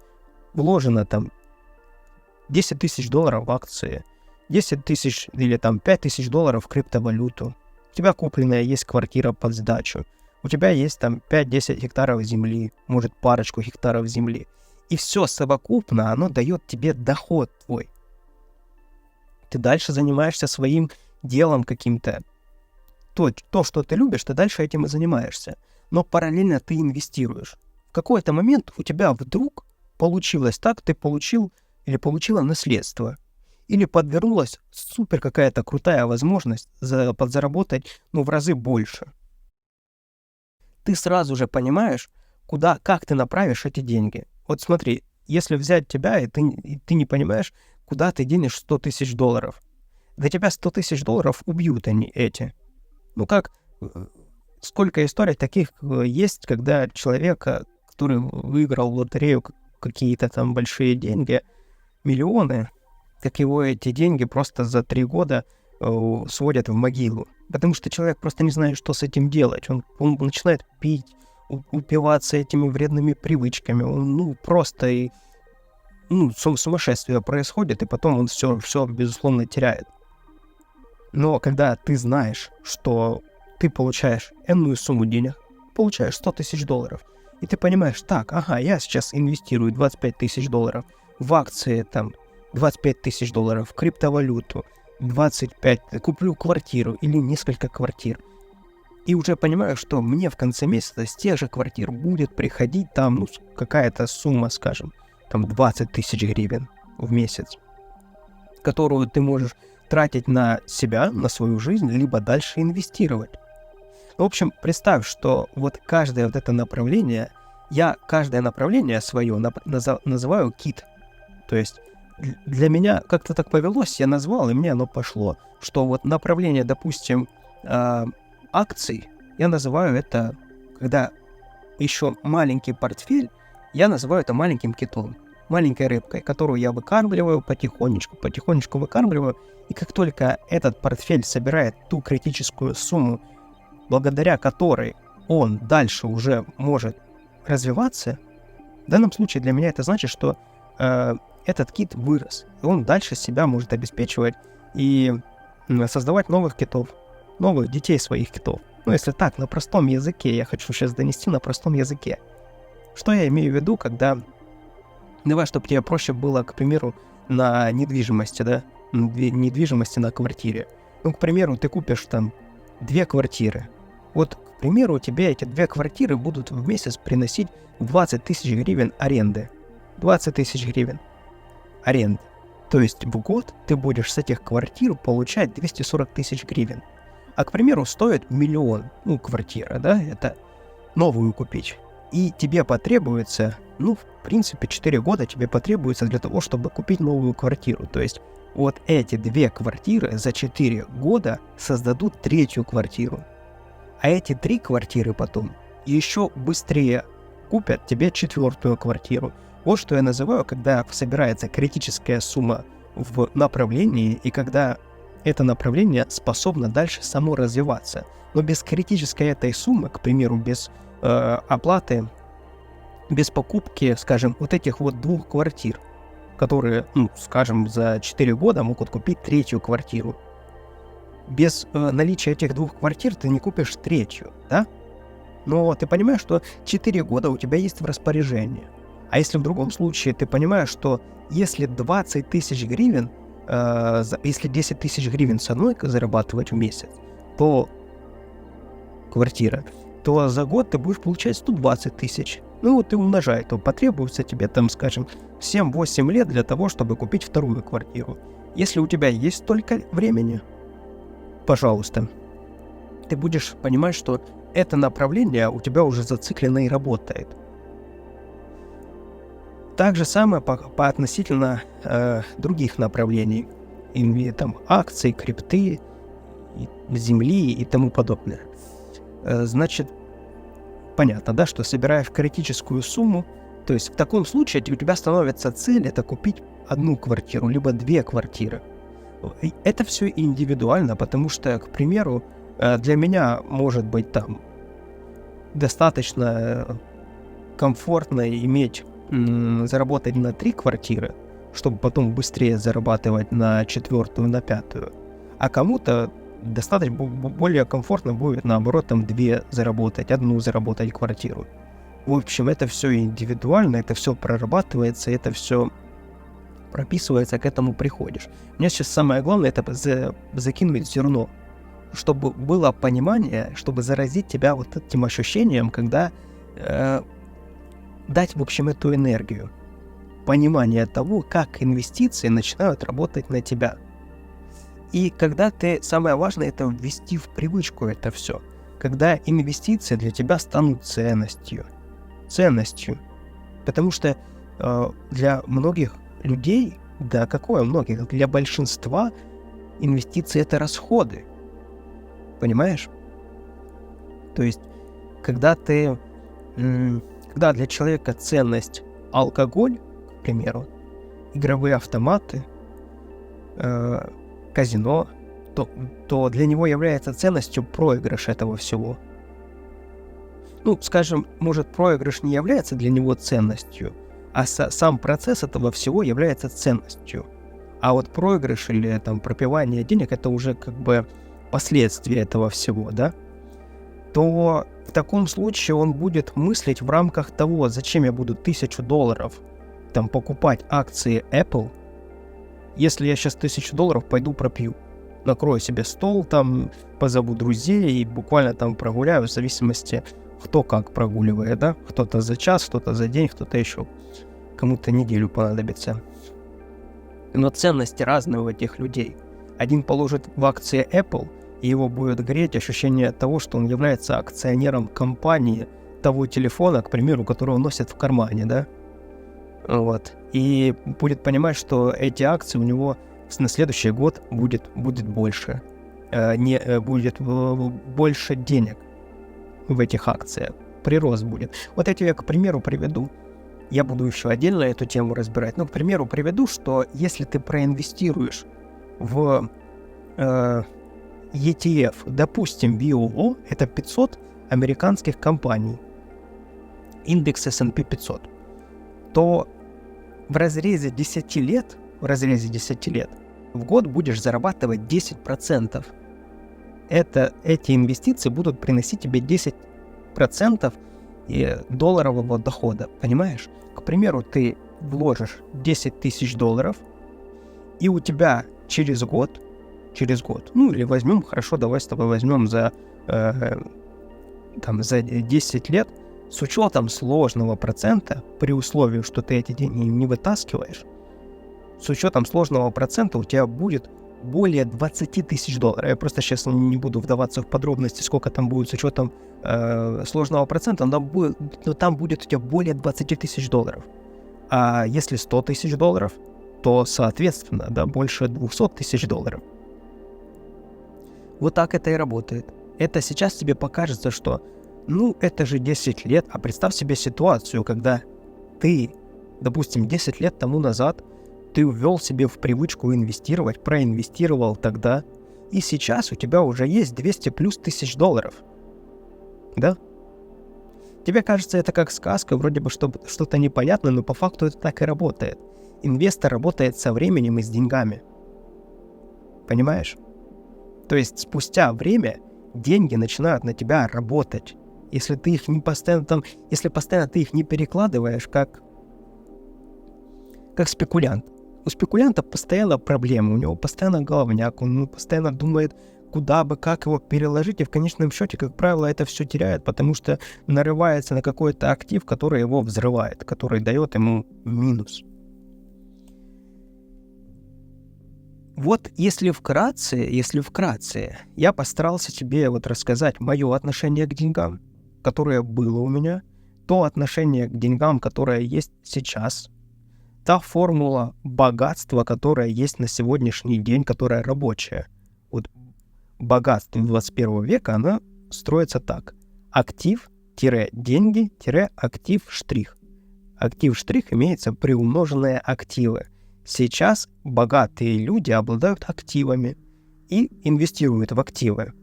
вложено там 10 тысяч долларов в акции, 10 тысяч или там 5 тысяч долларов в криптовалюту. У тебя купленная есть квартира под сдачу. У тебя есть там 5-10 гектаров земли, может парочку гектаров земли. И все совокупно, оно дает тебе доход твой. Ты дальше занимаешься своим делом каким-то. То, что ты любишь, ты дальше этим и занимаешься. Но параллельно ты инвестируешь. В какой-то момент у тебя вдруг получилось так, ты получил или получила наследство. или подвернулась супер какая-то крутая возможность подзаработать, в разы больше. Ты сразу же понимаешь, как ты направишь эти деньги. Вот смотри, если взять тебя, и ты не понимаешь, куда ты денешь $100 тысяч. Для тебя $100 тысяч убьют они эти. Сколько историй таких есть, когда человека, который выиграл в лотерею какие-то там большие деньги, миллионы, как его эти деньги просто за 3 года сводят в могилу. Потому что человек просто не знает, что с этим делать. Он начинает пить, упиваться этими вредными привычками. Он, просто сумасшествие происходит, и потом он все, безусловно, теряет. Но когда ты знаешь, что ты получаешь энную сумму денег, получаешь $100 тысяч, и ты понимаешь, я сейчас инвестирую $25 тысяч в акции, 25 тысяч $, в криптовалюту, 25, куплю квартиру или несколько квартир. И уже понимаю, что мне в конце месяца с тех же квартир будет приходить какая-то сумма, скажем, 20 тысяч гривен в месяц, которую ты можешь тратить на себя, на свою жизнь, либо дальше инвестировать. В общем, представь, что вот каждое вот это направление, я каждое направление свое называю кит. То есть для меня как-то так повелось, я назвал, и мне оно пошло. Что вот направление, допустим, акций, я называю это, когда еще маленький портфель, я называю это маленьким китом, маленькой рыбкой, которую я выкармливаю потихонечку выкармливаю, и как только этот портфель собирает ту критическую сумму, благодаря которой он дальше уже может развиваться, в данном случае для меня это значит, что этот кит вырос, и он дальше себя может обеспечивать и создавать новых китов, новых детей своих китов. Если так, на простом языке, я хочу сейчас донести на простом языке. Что я имею в виду, когда... Давай, чтобы тебе проще было, к примеру, на недвижимости, да? Недвижимости на квартире. К примеру, ты купишь 2 квартиры. Вот, к примеру, у тебя эти 2 квартиры будут в месяц приносить 20 тысяч гривен аренды. 20 тысяч гривен аренды. То есть в год ты будешь с этих квартир получать 240 тысяч гривен. А, к примеру, стоит 1 миллион, квартира, да, это новую купить. И тебе потребуется, в принципе, 4 года тебе потребуется для того, чтобы купить новую квартиру. То есть вот эти 2 квартиры за 4 года создадут 3-ю квартиру. А эти 3 квартиры потом еще быстрее купят тебе 4-ю квартиру. Вот что я называю, когда собирается критическая сумма в направлении, и когда это направление способно дальше само развиваться. Но без критической этой суммы, к примеру, без оплаты, без покупки, скажем, вот этих вот 2 квартир, которые, скажем, за 4 года могут купить 3-ю квартиру. Без наличия этих 2 квартир ты не купишь 3-ю, да? Но ты понимаешь, что 4 года у тебя есть в распоряжении. А если в другом случае ты понимаешь, что если 20 тысяч гривен, если 10 тысяч гривен с одной зарабатывать в месяц, то квартира, то за год ты будешь получать 120 тысяч. Ты умножай, то потребуется тебе, скажем, 7-8 лет для того, чтобы купить 2-ю квартиру. Если у тебя есть столько времени, пожалуйста, ты будешь понимать, что это направление у тебя уже зациклено и работает. Так же самое по относительно других направлений, акций, крипты, земли и тому подобное. Значит, понятно, да, что собираешь критическую сумму, то есть в таком случае у тебя становится цель это купить 1 квартиру, либо 2 квартиры. Это все индивидуально, потому что, к примеру, для меня может быть достаточно комфортно заработать на 3 квартиры, чтобы потом быстрее зарабатывать на 4-ю, на 5-ю. А кому-то достаточно более комфортно будет, наоборот, 2 заработать, 1 заработать квартиру. В общем, это все индивидуально, это все прорабатывается, это все прописывается, к этому приходишь. Мне сейчас самое главное это закинуть зерно, чтобы было понимание, чтобы заразить тебя вот этим ощущением, когда дать, в общем, эту энергию. понимание того, как инвестиции начинают работать на тебя. И когда самое важное, это ввести в привычку это все. Когда инвестиции для тебя станут ценностью. Потому что для многих людей, да какое многих, для большинства инвестиции это расходы. Понимаешь? То есть, когда для человека ценность алкоголь, к примеру, игровые автоматы, казино, то для него является ценностью проигрыш этого всего. Ну, скажем, может, проигрыш не является для него ценностью, а сам процесс этого всего является ценностью. А вот проигрыш или там пропивание денег — это уже как бы последствия этого всего, да? То в таком случае он будет мыслить в рамках того, зачем я буду $1000 там покупать акции Apple, если я сейчас $1000 пойду пропью. Накрою себе стол, там позову друзей и буквально там прогуляю, в зависимости, кто как прогуливает, да? Кто-то за час, кто-то за день, кто-то еще кому-то неделю понадобится. Но ценности разные у этих людей. Один положит в акции Apple, и его будет греть ощущение того, что он является акционером компании того телефона, к примеру, который он носит в кармане, да? Вот. И будет понимать, что эти акции у него на следующий год будет больше. Будет больше денег в этих акциях. Прирост будет. Вот эти я, к примеру, приведу. Я буду еще отдельно эту тему разбирать. Но, к примеру, приведу, что если ты проинвестируешь в ETF, допустим, VOO, это 500 американских компаний, индекс S&P 500, то в разрезе 10 лет в год будешь зарабатывать 10%. Эти инвестиции будут приносить тебе 10% долларового дохода, понимаешь? К примеру, ты вложишь $10 000, и у тебя через год, ну или возьмем, хорошо, давай с тобой возьмем за 10 лет, с учетом сложного процента, при условии, что ты эти деньги не вытаскиваешь, с учетом сложного процента у тебя будет более $20 000. Я просто сейчас не буду вдаваться в подробности, сколько там будет с учетом сложного процента, но там будет у тебя более $20 000. А если $100 000, то, соответственно, да, больше $200 000. Вот так это и работает. Это сейчас тебе покажется, что это же 10 лет, а представь себе ситуацию, когда ты, допустим, 10 лет тому назад ты ввел себе в привычку инвестировать, проинвестировал тогда, и сейчас у тебя уже есть 200 плюс тысяч долларов. Да? Тебе кажется это как сказка, вроде бы что-то непонятное, но по факту это так и работает. Инвестор работает со временем и с деньгами. Понимаешь? То есть спустя время деньги начинают на тебя работать. Если ты их если постоянно ты их не перекладываешь, как спекулянт. У спекулянта постоянно проблемы, у него постоянно головняк, он постоянно думает, куда бы, как его переложить, и в конечном счете, как правило, это все теряет, потому что нарывается на какой-то актив, который его взрывает, который дает ему минус. Вот если вкратце, я постарался тебе рассказать мое отношение к деньгам, которое было у меня, то отношение к деньгам, которое есть сейчас, та формула богатства, которая есть на сегодняшний день, которая рабочая. Вот богатство 21 века, она строится так. Актив-деньги-актив штрих. Актив штрих имеется приумноженные активы. Сейчас богатые люди обладают активами и инвестируют в активы.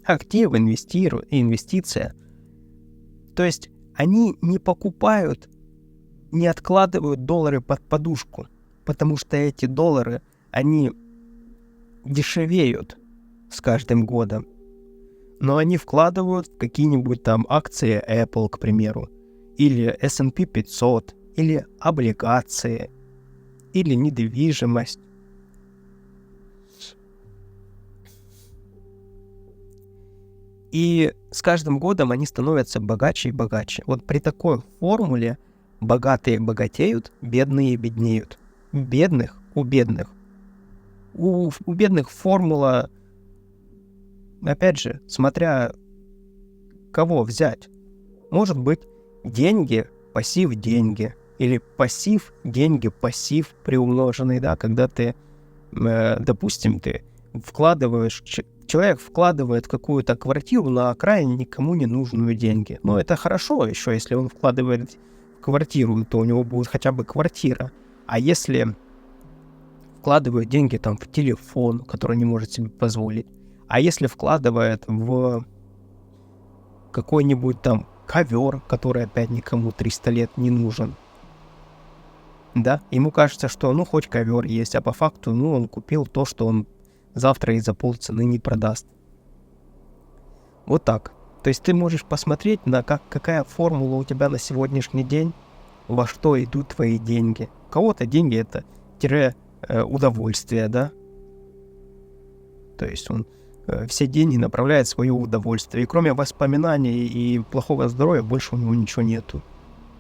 Активы, инвестиция. То есть они не покупают, не откладывают доллары под подушку, потому что эти доллары, они дешевеют с каждым годом. Но они вкладывают в какие-нибудь там акции Apple, к примеру, или S&P 500, или облигации, или недвижимость. И с каждым годом они становятся богаче и богаче. Вот при такой формуле Богатые богатеют, бедные беднеют. У бедных. У бедных формула, опять же, смотря кого взять. Может быть, деньги, пассив, деньги. Или пассив, деньги, пассив приумноженный, да, когда ты, допустим, ты вкладываешь, человек вкладывает в какую-то квартиру на окраине никому не нужную деньги. Но это хорошо еще, если он вкладывает в квартиру, то у него будет хотя бы квартира. А если вкладывает деньги там в телефон, который не может себе позволить, а если вкладывает в какой-нибудь там ковер, который опять никому 300 лет не нужен, да, ему кажется, что ну хоть ковер есть, а по факту, ну, он купил то, что он завтра и за полцены не продаст. Вот так. То есть ты можешь посмотреть на какая формула у тебя на сегодняшний день, во что идут твои деньги. У кого-то деньги это удовольствие, да. То есть он все деньги направляет в свое удовольствие. И кроме воспоминаний и плохого здоровья больше у него ничего нету.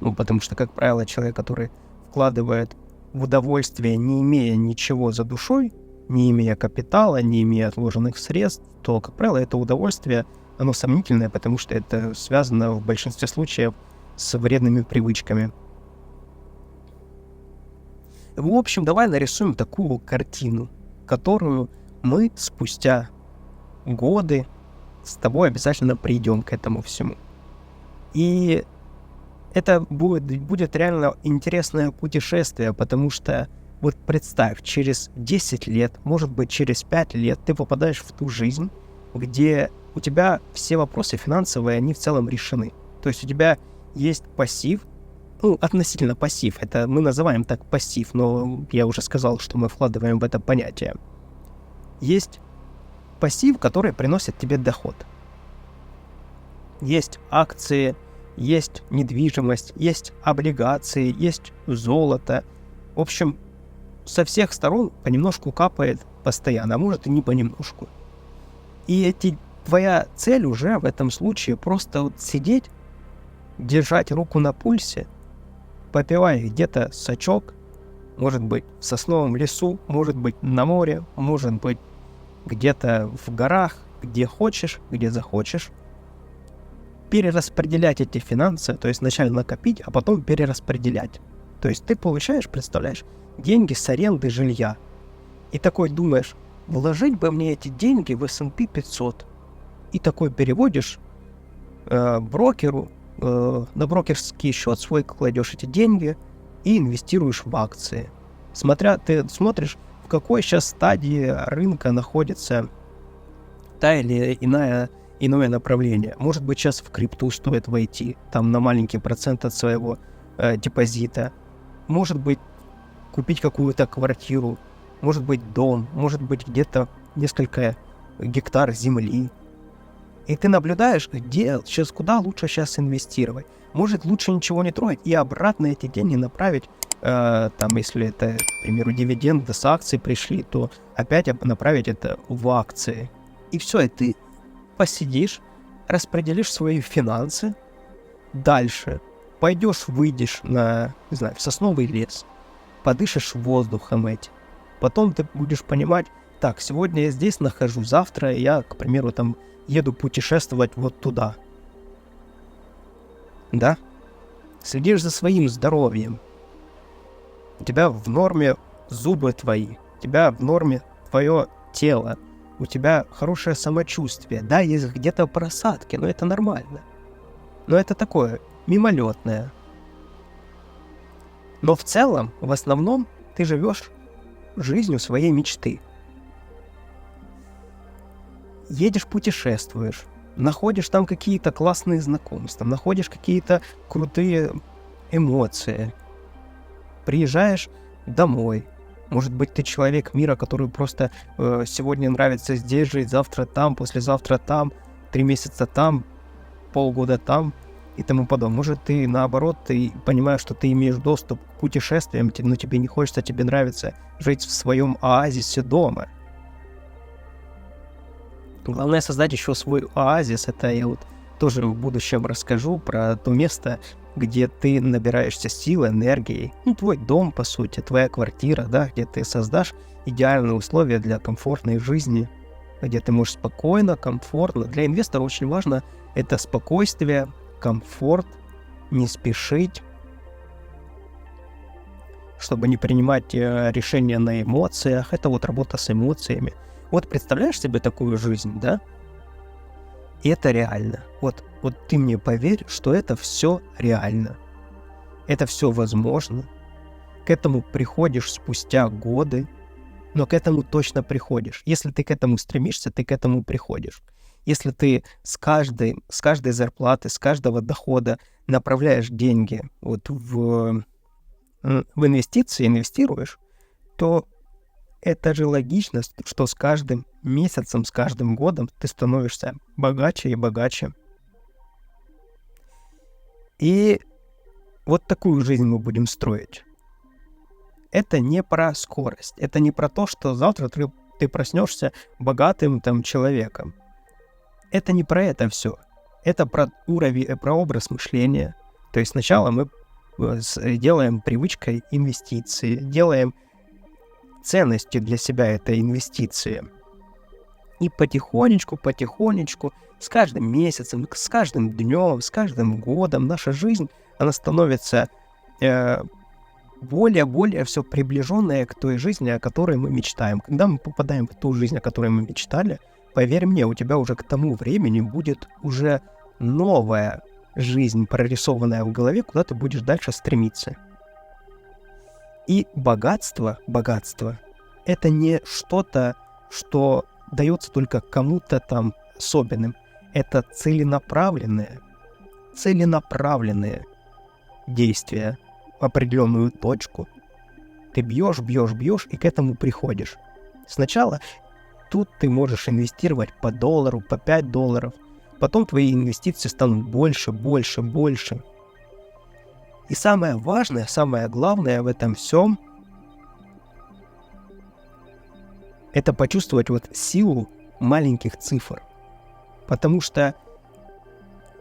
Ну, потому что, как правило, человек, который вкладывает в удовольствие, не имея ничего за душой, не имея капитала, не имея отложенных средств, то, как правило, это удовольствие, оно сомнительное, потому что это связано в большинстве случаев с вредными привычками. В общем, давай нарисуем такую картину, которую мы спустя годы с тобой обязательно придем к этому всему. И это будет реально интересное путешествие, потому что вот представь, через 10 лет, может быть, через 5 лет ты попадаешь в ту жизнь, где у тебя все вопросы финансовые, они в целом решены. То есть у тебя есть пассив, ну, относительно пассив, это мы называем так пассив, но я уже сказал, что мы вкладываем в это понятие. Есть пассив, который приносит тебе доход. Есть акции, есть недвижимость, есть облигации, есть золото. В общем, со всех сторон понемножку капает постоянно, а может и не понемножку. И твоя цель уже в этом случае просто вот сидеть, держать руку на пульсе, попивая где-то сачок, может быть в сосновом лесу, может быть на море, может быть где-то в горах, где хочешь, где захочешь, перераспределять эти финансы, то есть вначале накопить, а потом перераспределять. То есть ты получаешь, представляешь, деньги с аренды жилья. И такой думаешь, вложить бы мне эти деньги в S&P 500. И такой переводишь брокеру, на брокерский счет свой кладешь эти деньги и инвестируешь в акции. Ты смотришь, в какой сейчас стадии рынка находится та или иное направление. Может быть, сейчас в крипту стоит войти, там на маленький процент от своего депозита. Может быть, купить какую-то квартиру, может быть, дом, может быть, где-то несколько гектар земли. И ты наблюдаешь, куда лучше сейчас инвестировать. Может, лучше ничего не трогать и обратно эти деньги направить, если это, к примеру, дивиденды с акций пришли, то опять направить это в акции. И все, и ты посидишь, распределишь свои финансы, дальше пойдешь, выйдешь в сосновый лес, подышишь воздухом этим. Потом ты будешь понимать, так, сегодня я здесь нахожусь, завтра я, к примеру, там еду путешествовать вот туда. Да? Следишь за своим здоровьем. У тебя в норме зубы твои, у тебя в норме твое тело, у тебя хорошее самочувствие. Да, есть где-то просадки, но это нормально. Но это такое мимолетное. Но в целом, в основном, ты живешь жизнью своей мечты. Едешь, путешествуешь, находишь там какие-то классные знакомства, находишь какие-то крутые эмоции. Приезжаешь домой. Может быть, ты человек мира, который просто сегодня нравится здесь жить, завтра там, послезавтра там, 3 месяца там, полгода там и тому подобное. Может, ты наоборот, ты понимаешь, что ты имеешь доступ к путешествиям, но тебе не хочется, тебе нравится жить в своем оазисе дома. Главное создать еще свой оазис. Это я вот тоже в будущем расскажу про то место, где ты набираешься сил, энергии. Ну, твой дом, по сути, твоя квартира, да, где ты создашь идеальные условия для комфортной жизни, где ты можешь спокойно, комфортно. Для инвестора очень важно это спокойствие, комфорт, не спешить, чтобы не принимать решения на эмоциях. Это вот работа с эмоциями. Вот представляешь себе такую жизнь, да? И это реально. Вот ты мне поверь, что это все реально. Это все возможно. К этому приходишь спустя годы, но к этому точно приходишь. Если ты к этому стремишься, ты к этому приходишь. Если ты с каждой зарплаты, с каждого дохода направляешь деньги вот в инвестиции, инвестируешь, то это же логично, что с каждым месяцем, с каждым годом ты становишься богаче и богаче. И вот такую жизнь мы будем строить. Это не про скорость, это не про то, что завтра ты проснешься богатым там человеком. Это не про это все. Это про уровень, про образ мышления. То есть сначала мы делаем привычкой инвестиции, делаем ценностью для себя этой инвестиции. И потихонечку, с каждым месяцем, с каждым днем, с каждым годом наша жизнь, она становится более все приближенная к той жизни, о которой мы мечтаем. Когда мы попадаем в ту жизнь, о которой мы мечтали, поверь мне, у тебя уже к тому времени будет уже новая жизнь, прорисованная в голове, куда ты будешь дальше стремиться. И богатство, это не что-то, что дается только кому-то там особенным. Это целенаправленные действия в определенную точку. Ты бьешь, и к этому приходишь. Сначала тут ты можешь инвестировать по $1, по $5. Потом твои инвестиции станут больше. И самое важное, самое главное в этом всем — это почувствовать вот силу маленьких цифр. Потому что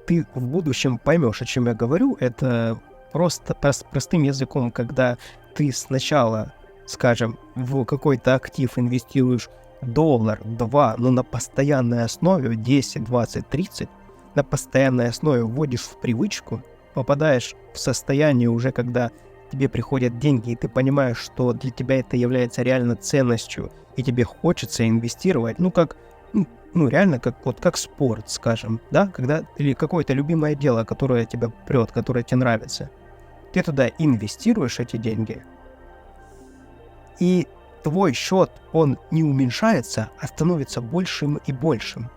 ты в будущем поймешь, о чем я говорю. Это просто простым языком, когда ты сначала, скажем, в какой-то актив инвестируешь $1, 2, но на постоянной основе 10, 20, 30, на постоянной основе вводишь в привычку, попадаешь в состояние уже, когда тебе приходят деньги, и ты понимаешь, что для тебя это является реально ценностью, и тебе хочется инвестировать, реально как спорт, скажем, да, когда или какое-то любимое дело, которое тебя прет, которое тебе нравится. Ты туда инвестируешь эти деньги, и твой счет, он не уменьшается, а становится большим и большим.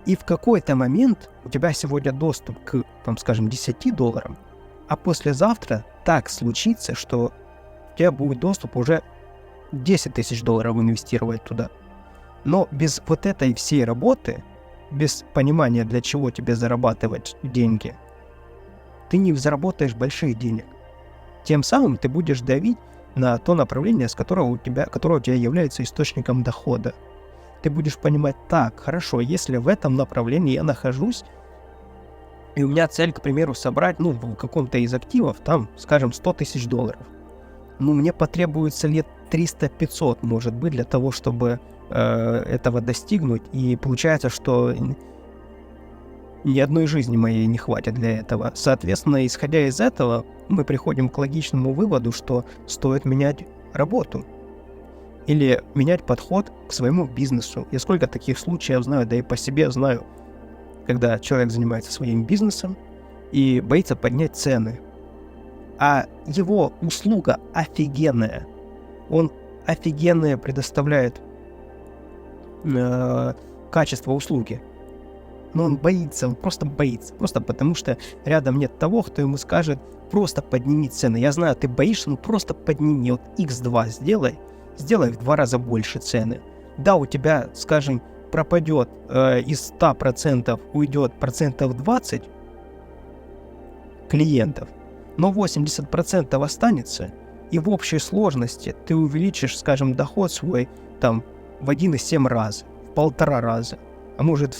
И в какой-то момент у тебя сегодня доступ к, скажем, $10, а послезавтра так случится, что у тебя будет доступ уже $10 тысяч инвестировать туда. Но без вот этой всей работы, без понимания, для чего тебе зарабатывать деньги, ты не заработаешь больших денег. Тем самым ты будешь давить на то направление, которое у тебя является источником дохода. Ты будешь понимать: так, хорошо, если в этом направлении я нахожусь, и у меня цель, к примеру, собрать, в каком-то из активов, там, скажем, $100 тысяч. Мне потребуется лет 300-500, может быть, для того, чтобы этого достигнуть. И получается, что ни одной жизни моей не хватит для этого. Соответственно, исходя из этого, мы приходим к логичному выводу, что стоит менять работу или менять подход к своему бизнесу. Я сколько таких случаев знаю, да и по себе знаю, когда человек занимается своим бизнесом и боится поднять цены. А его услуга офигенная. Он офигенное предоставляет качество услуги. Но он боится, он просто боится. Просто потому, что рядом нет того, кто ему скажет: просто подними цены. Я знаю, ты боишься, просто подними. Вот x2 сделай в 2 раза больше цены. Да, у тебя, скажем, пропадет из 100% уйдет 20% клиентов, но 80% останется, и в общей сложности ты увеличишь, скажем, доход свой в 1,7 раза, в 1,5 раза, а может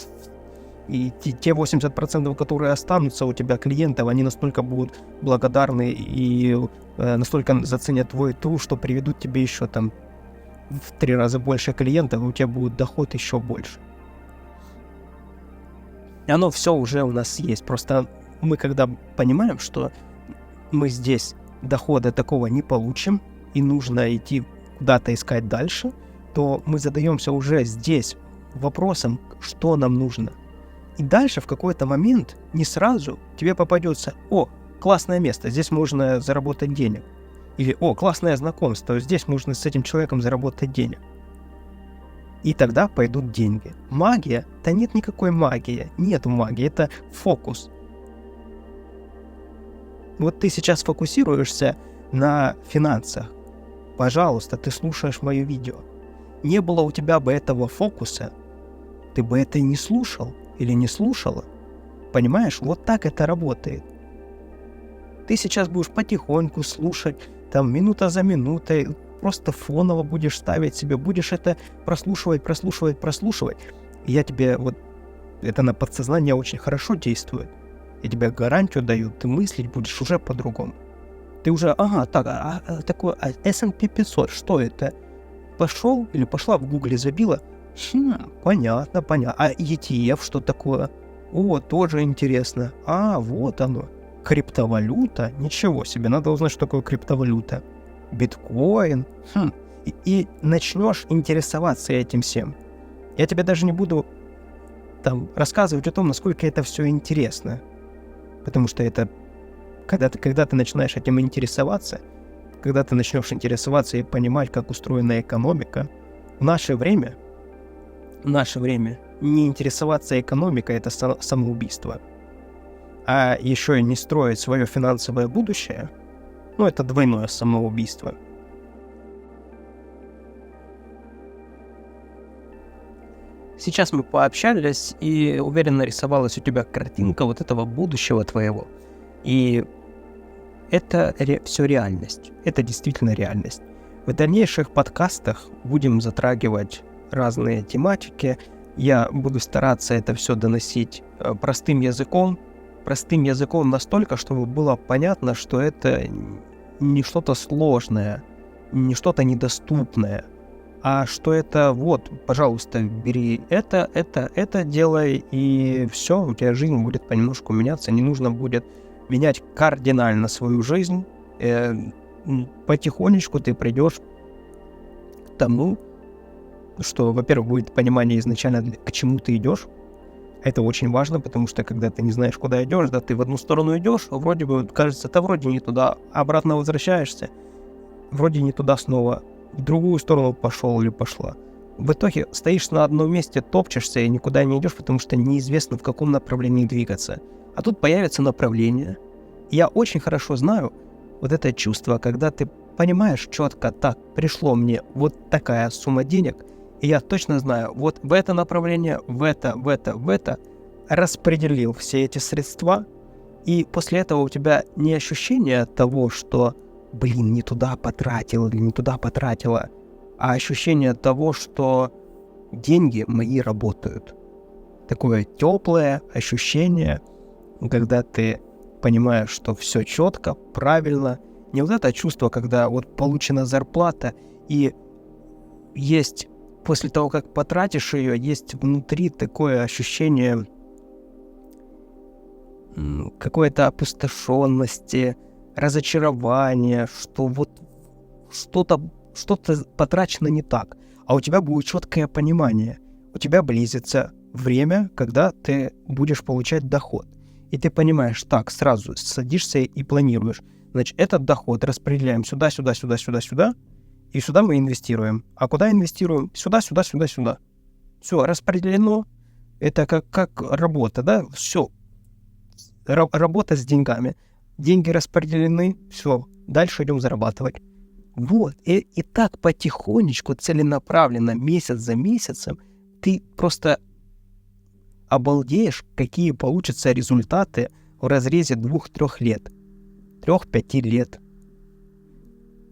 И те 80%, которые останутся у тебя клиентов, они настолько будут благодарны и настолько заценят твой труд, что приведут тебе еще там в 3 раза больше клиентов, и у тебя будет доход еще больше. И оно все уже у нас есть. Просто мы когда понимаем, что мы здесь дохода такого не получим, и нужно идти куда-то искать дальше, то мы задаемся уже здесь вопросом, что нам нужно. И дальше в какой-то момент, не сразу, тебе попадется: о, классное место, здесь можно заработать денег. Или о, классное знакомство, здесь можно с этим человеком заработать денег. И тогда пойдут деньги. Магия? Да нет никакой магии. Нет магии, это фокус. Вот ты сейчас фокусируешься на финансах. Пожалуйста, ты слушаешь мое видео. Не было у тебя бы этого фокуса, ты бы это не слушал или не слушала. Понимаешь, вот так это работает. Ты сейчас будешь потихоньку слушать, там, минута за минутой, просто фоново будешь ставить себе, будешь это прослушивать. И я тебе вот, это на подсознание очень хорошо действует. Я тебе гарантию даю, ты мыслить будешь уже по-другому. Ты уже, такое S&P 500, что это? Пошел или пошла в гугле, забила? Понятно. А ETF что такое? О, тоже интересно. Вот оно. Криптовалюта? Ничего себе, надо узнать, что такое криптовалюта. Биткоин? И начнешь интересоваться этим всем. Я тебе даже не буду там рассказывать о том, насколько это все интересно. Потому что это, когда ты начинаешь этим интересоваться, когда ты начнешь интересоваться и понимать, как устроена экономика, в наше время не интересоваться экономикой — это самоубийство. А еще и не строить свое финансовое будущее, это двойное самоубийство. Сейчас мы пообщались, и уверенно нарисовалась у тебя картинка вот этого будущего твоего. И это все реальность. Это действительно реальность. В дальнейших подкастах будем затрагивать разные тематики. Я буду стараться это все доносить простым языком настолько, чтобы было понятно, что это не что-то сложное, не что-то недоступное, а что это вот, пожалуйста, бери это делай, и все, у тебя жизнь будет понемножку меняться, не нужно будет менять кардинально свою жизнь, потихонечку ты придешь к тому, что, во-первых, будет понимание изначально, к чему ты идешь. Это очень важно, потому что когда ты не знаешь, куда идешь, да, ты в одну сторону идешь, вроде бы кажется, вроде не туда, обратно возвращаешься, вроде не туда снова, в другую сторону пошел или пошла. В итоге стоишь на одном месте, топчешься и никуда не идешь, потому что неизвестно, в каком направлении двигаться. А тут появится направление. Я очень хорошо знаю вот это чувство, когда ты понимаешь четко: так, пришло мне вот такая сумма денег, и я точно знаю, вот в это направление, в это, распределил все эти средства, и после этого у тебя не ощущение того, что, не туда потратил или не туда потратила, а ощущение того, что деньги мои работают. Такое теплое ощущение, когда ты понимаешь, что все четко, правильно. Не вот это чувство, когда вот получена зарплата, и есть, после того, как потратишь ее, есть внутри такое ощущение какой-то опустошенности, разочарования, что вот что-то потрачено не так. А у тебя будет четкое понимание. У тебя близится время, когда ты будешь получать доход. И ты понимаешь, так, сразу садишься и планируешь. Значит, этот доход распределяем сюда, и сюда мы инвестируем. А куда инвестируем? Сюда. Все, распределено. Это как работа, да? Все. Работа с деньгами. Деньги распределены, все. Дальше идем зарабатывать. Вот. И так потихонечку, целенаправленно, месяц за месяцем, ты просто обалдеешь, какие получатся результаты в разрезе 2-3 лет. 3-5 лет.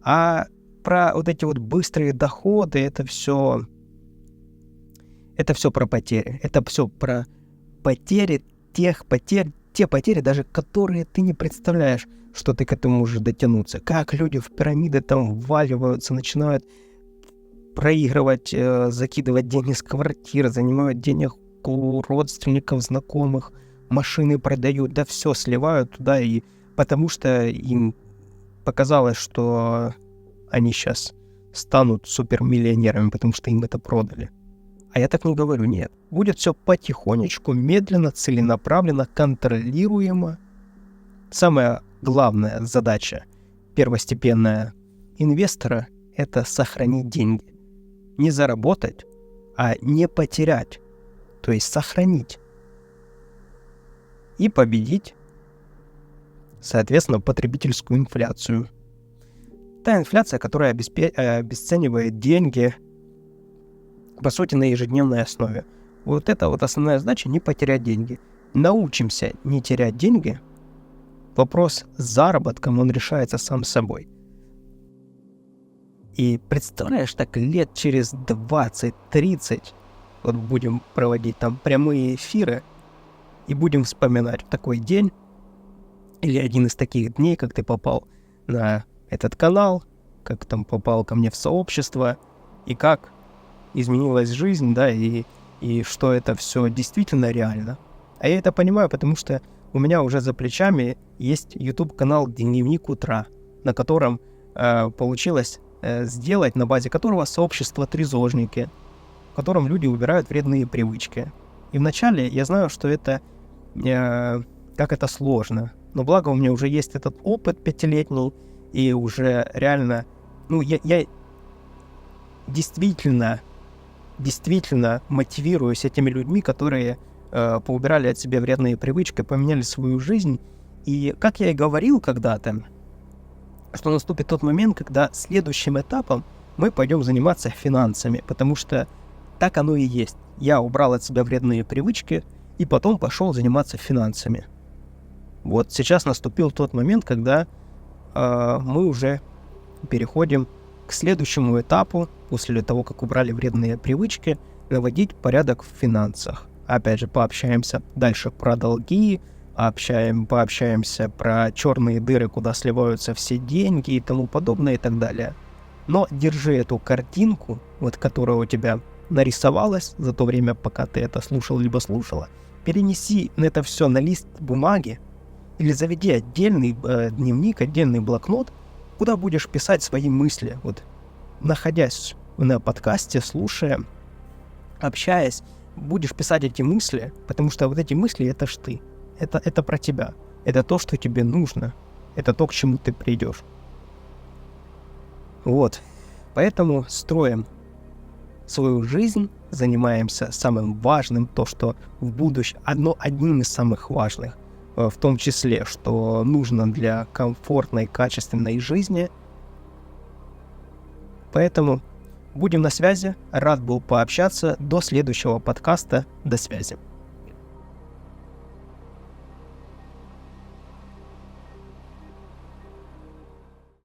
А про вот эти вот быстрые доходы, это все про потери. Это все про потери, те потери, даже которые ты не представляешь, что ты к этому можешь дотянуться. Как люди в пирамиды там вваливаются, начинают проигрывать, закидывать деньги с квартир, занимают денег у родственников, знакомых, машины продают, да все сливают туда, и потому что им показалось, что они сейчас станут супермиллионерами, потому что им это продали. А я так не говорю, нет. Будет все потихонечку, медленно, целенаправленно, контролируемо. Самая главная задача первостепенная инвестора – это сохранить деньги. Не заработать, а не потерять. То есть сохранить. И победить, соответственно, потребительскую инфляцию. Та инфляция, которая обесценивает деньги, по сути, на ежедневной основе. Вот это вот основная задача – не потерять деньги. Научимся не терять деньги. Вопрос с заработком, он решается сам собой. И представляешь, так лет через 20-30 вот будем проводить там прямые эфиры и будем вспоминать такой день или один из таких дней, как ты попал на этот канал, как там попал ко мне в сообщество, и как изменилась жизнь, да, и что это все действительно реально. А я это понимаю, потому что у меня уже за плечами есть YouTube-канал «Дневник утра», на котором получилось сделать, на базе которого сообщество «Трезожники», в котором люди убирают вредные привычки. И вначале я знаю, что это как это сложно, но благо у меня уже есть этот опыт 5-летний, и уже реально, я действительно мотивируюсь этими людьми, которые поубирали от себя вредные привычки, поменяли свою жизнь. И как я и говорил когда-то, что наступит тот момент, когда следующим этапом мы пойдем заниматься финансами, потому что так оно и есть. Я убрал от себя вредные привычки и потом пошел заниматься финансами. Вот сейчас наступил тот момент, когда мы уже переходим к следующему этапу, после того, как убрали вредные привычки, наводить порядок в финансах. Опять же, пообщаемся дальше про долги, пообщаемся про черные дыры, куда сливаются все деньги и тому подобное и так далее. Но держи эту картинку, вот которая у тебя нарисовалась за то время, пока ты это слушал либо слушала, перенеси это все на лист бумаги или заведи отдельный дневник, отдельный блокнот, куда будешь писать свои мысли. Вот, находясь на подкасте, слушая, общаясь, будешь писать эти мысли, потому что вот эти мысли — это ж ты. Это про тебя. Это то, что тебе нужно. Это то, к чему ты придешь. Вот. Поэтому строим свою жизнь, занимаемся самым важным, то, что в будущем одним из самых важных, в том числе, что нужно для комфортной, качественной жизни. Поэтому будем на связи. Рад был пообщаться. До следующего подкаста. До связи.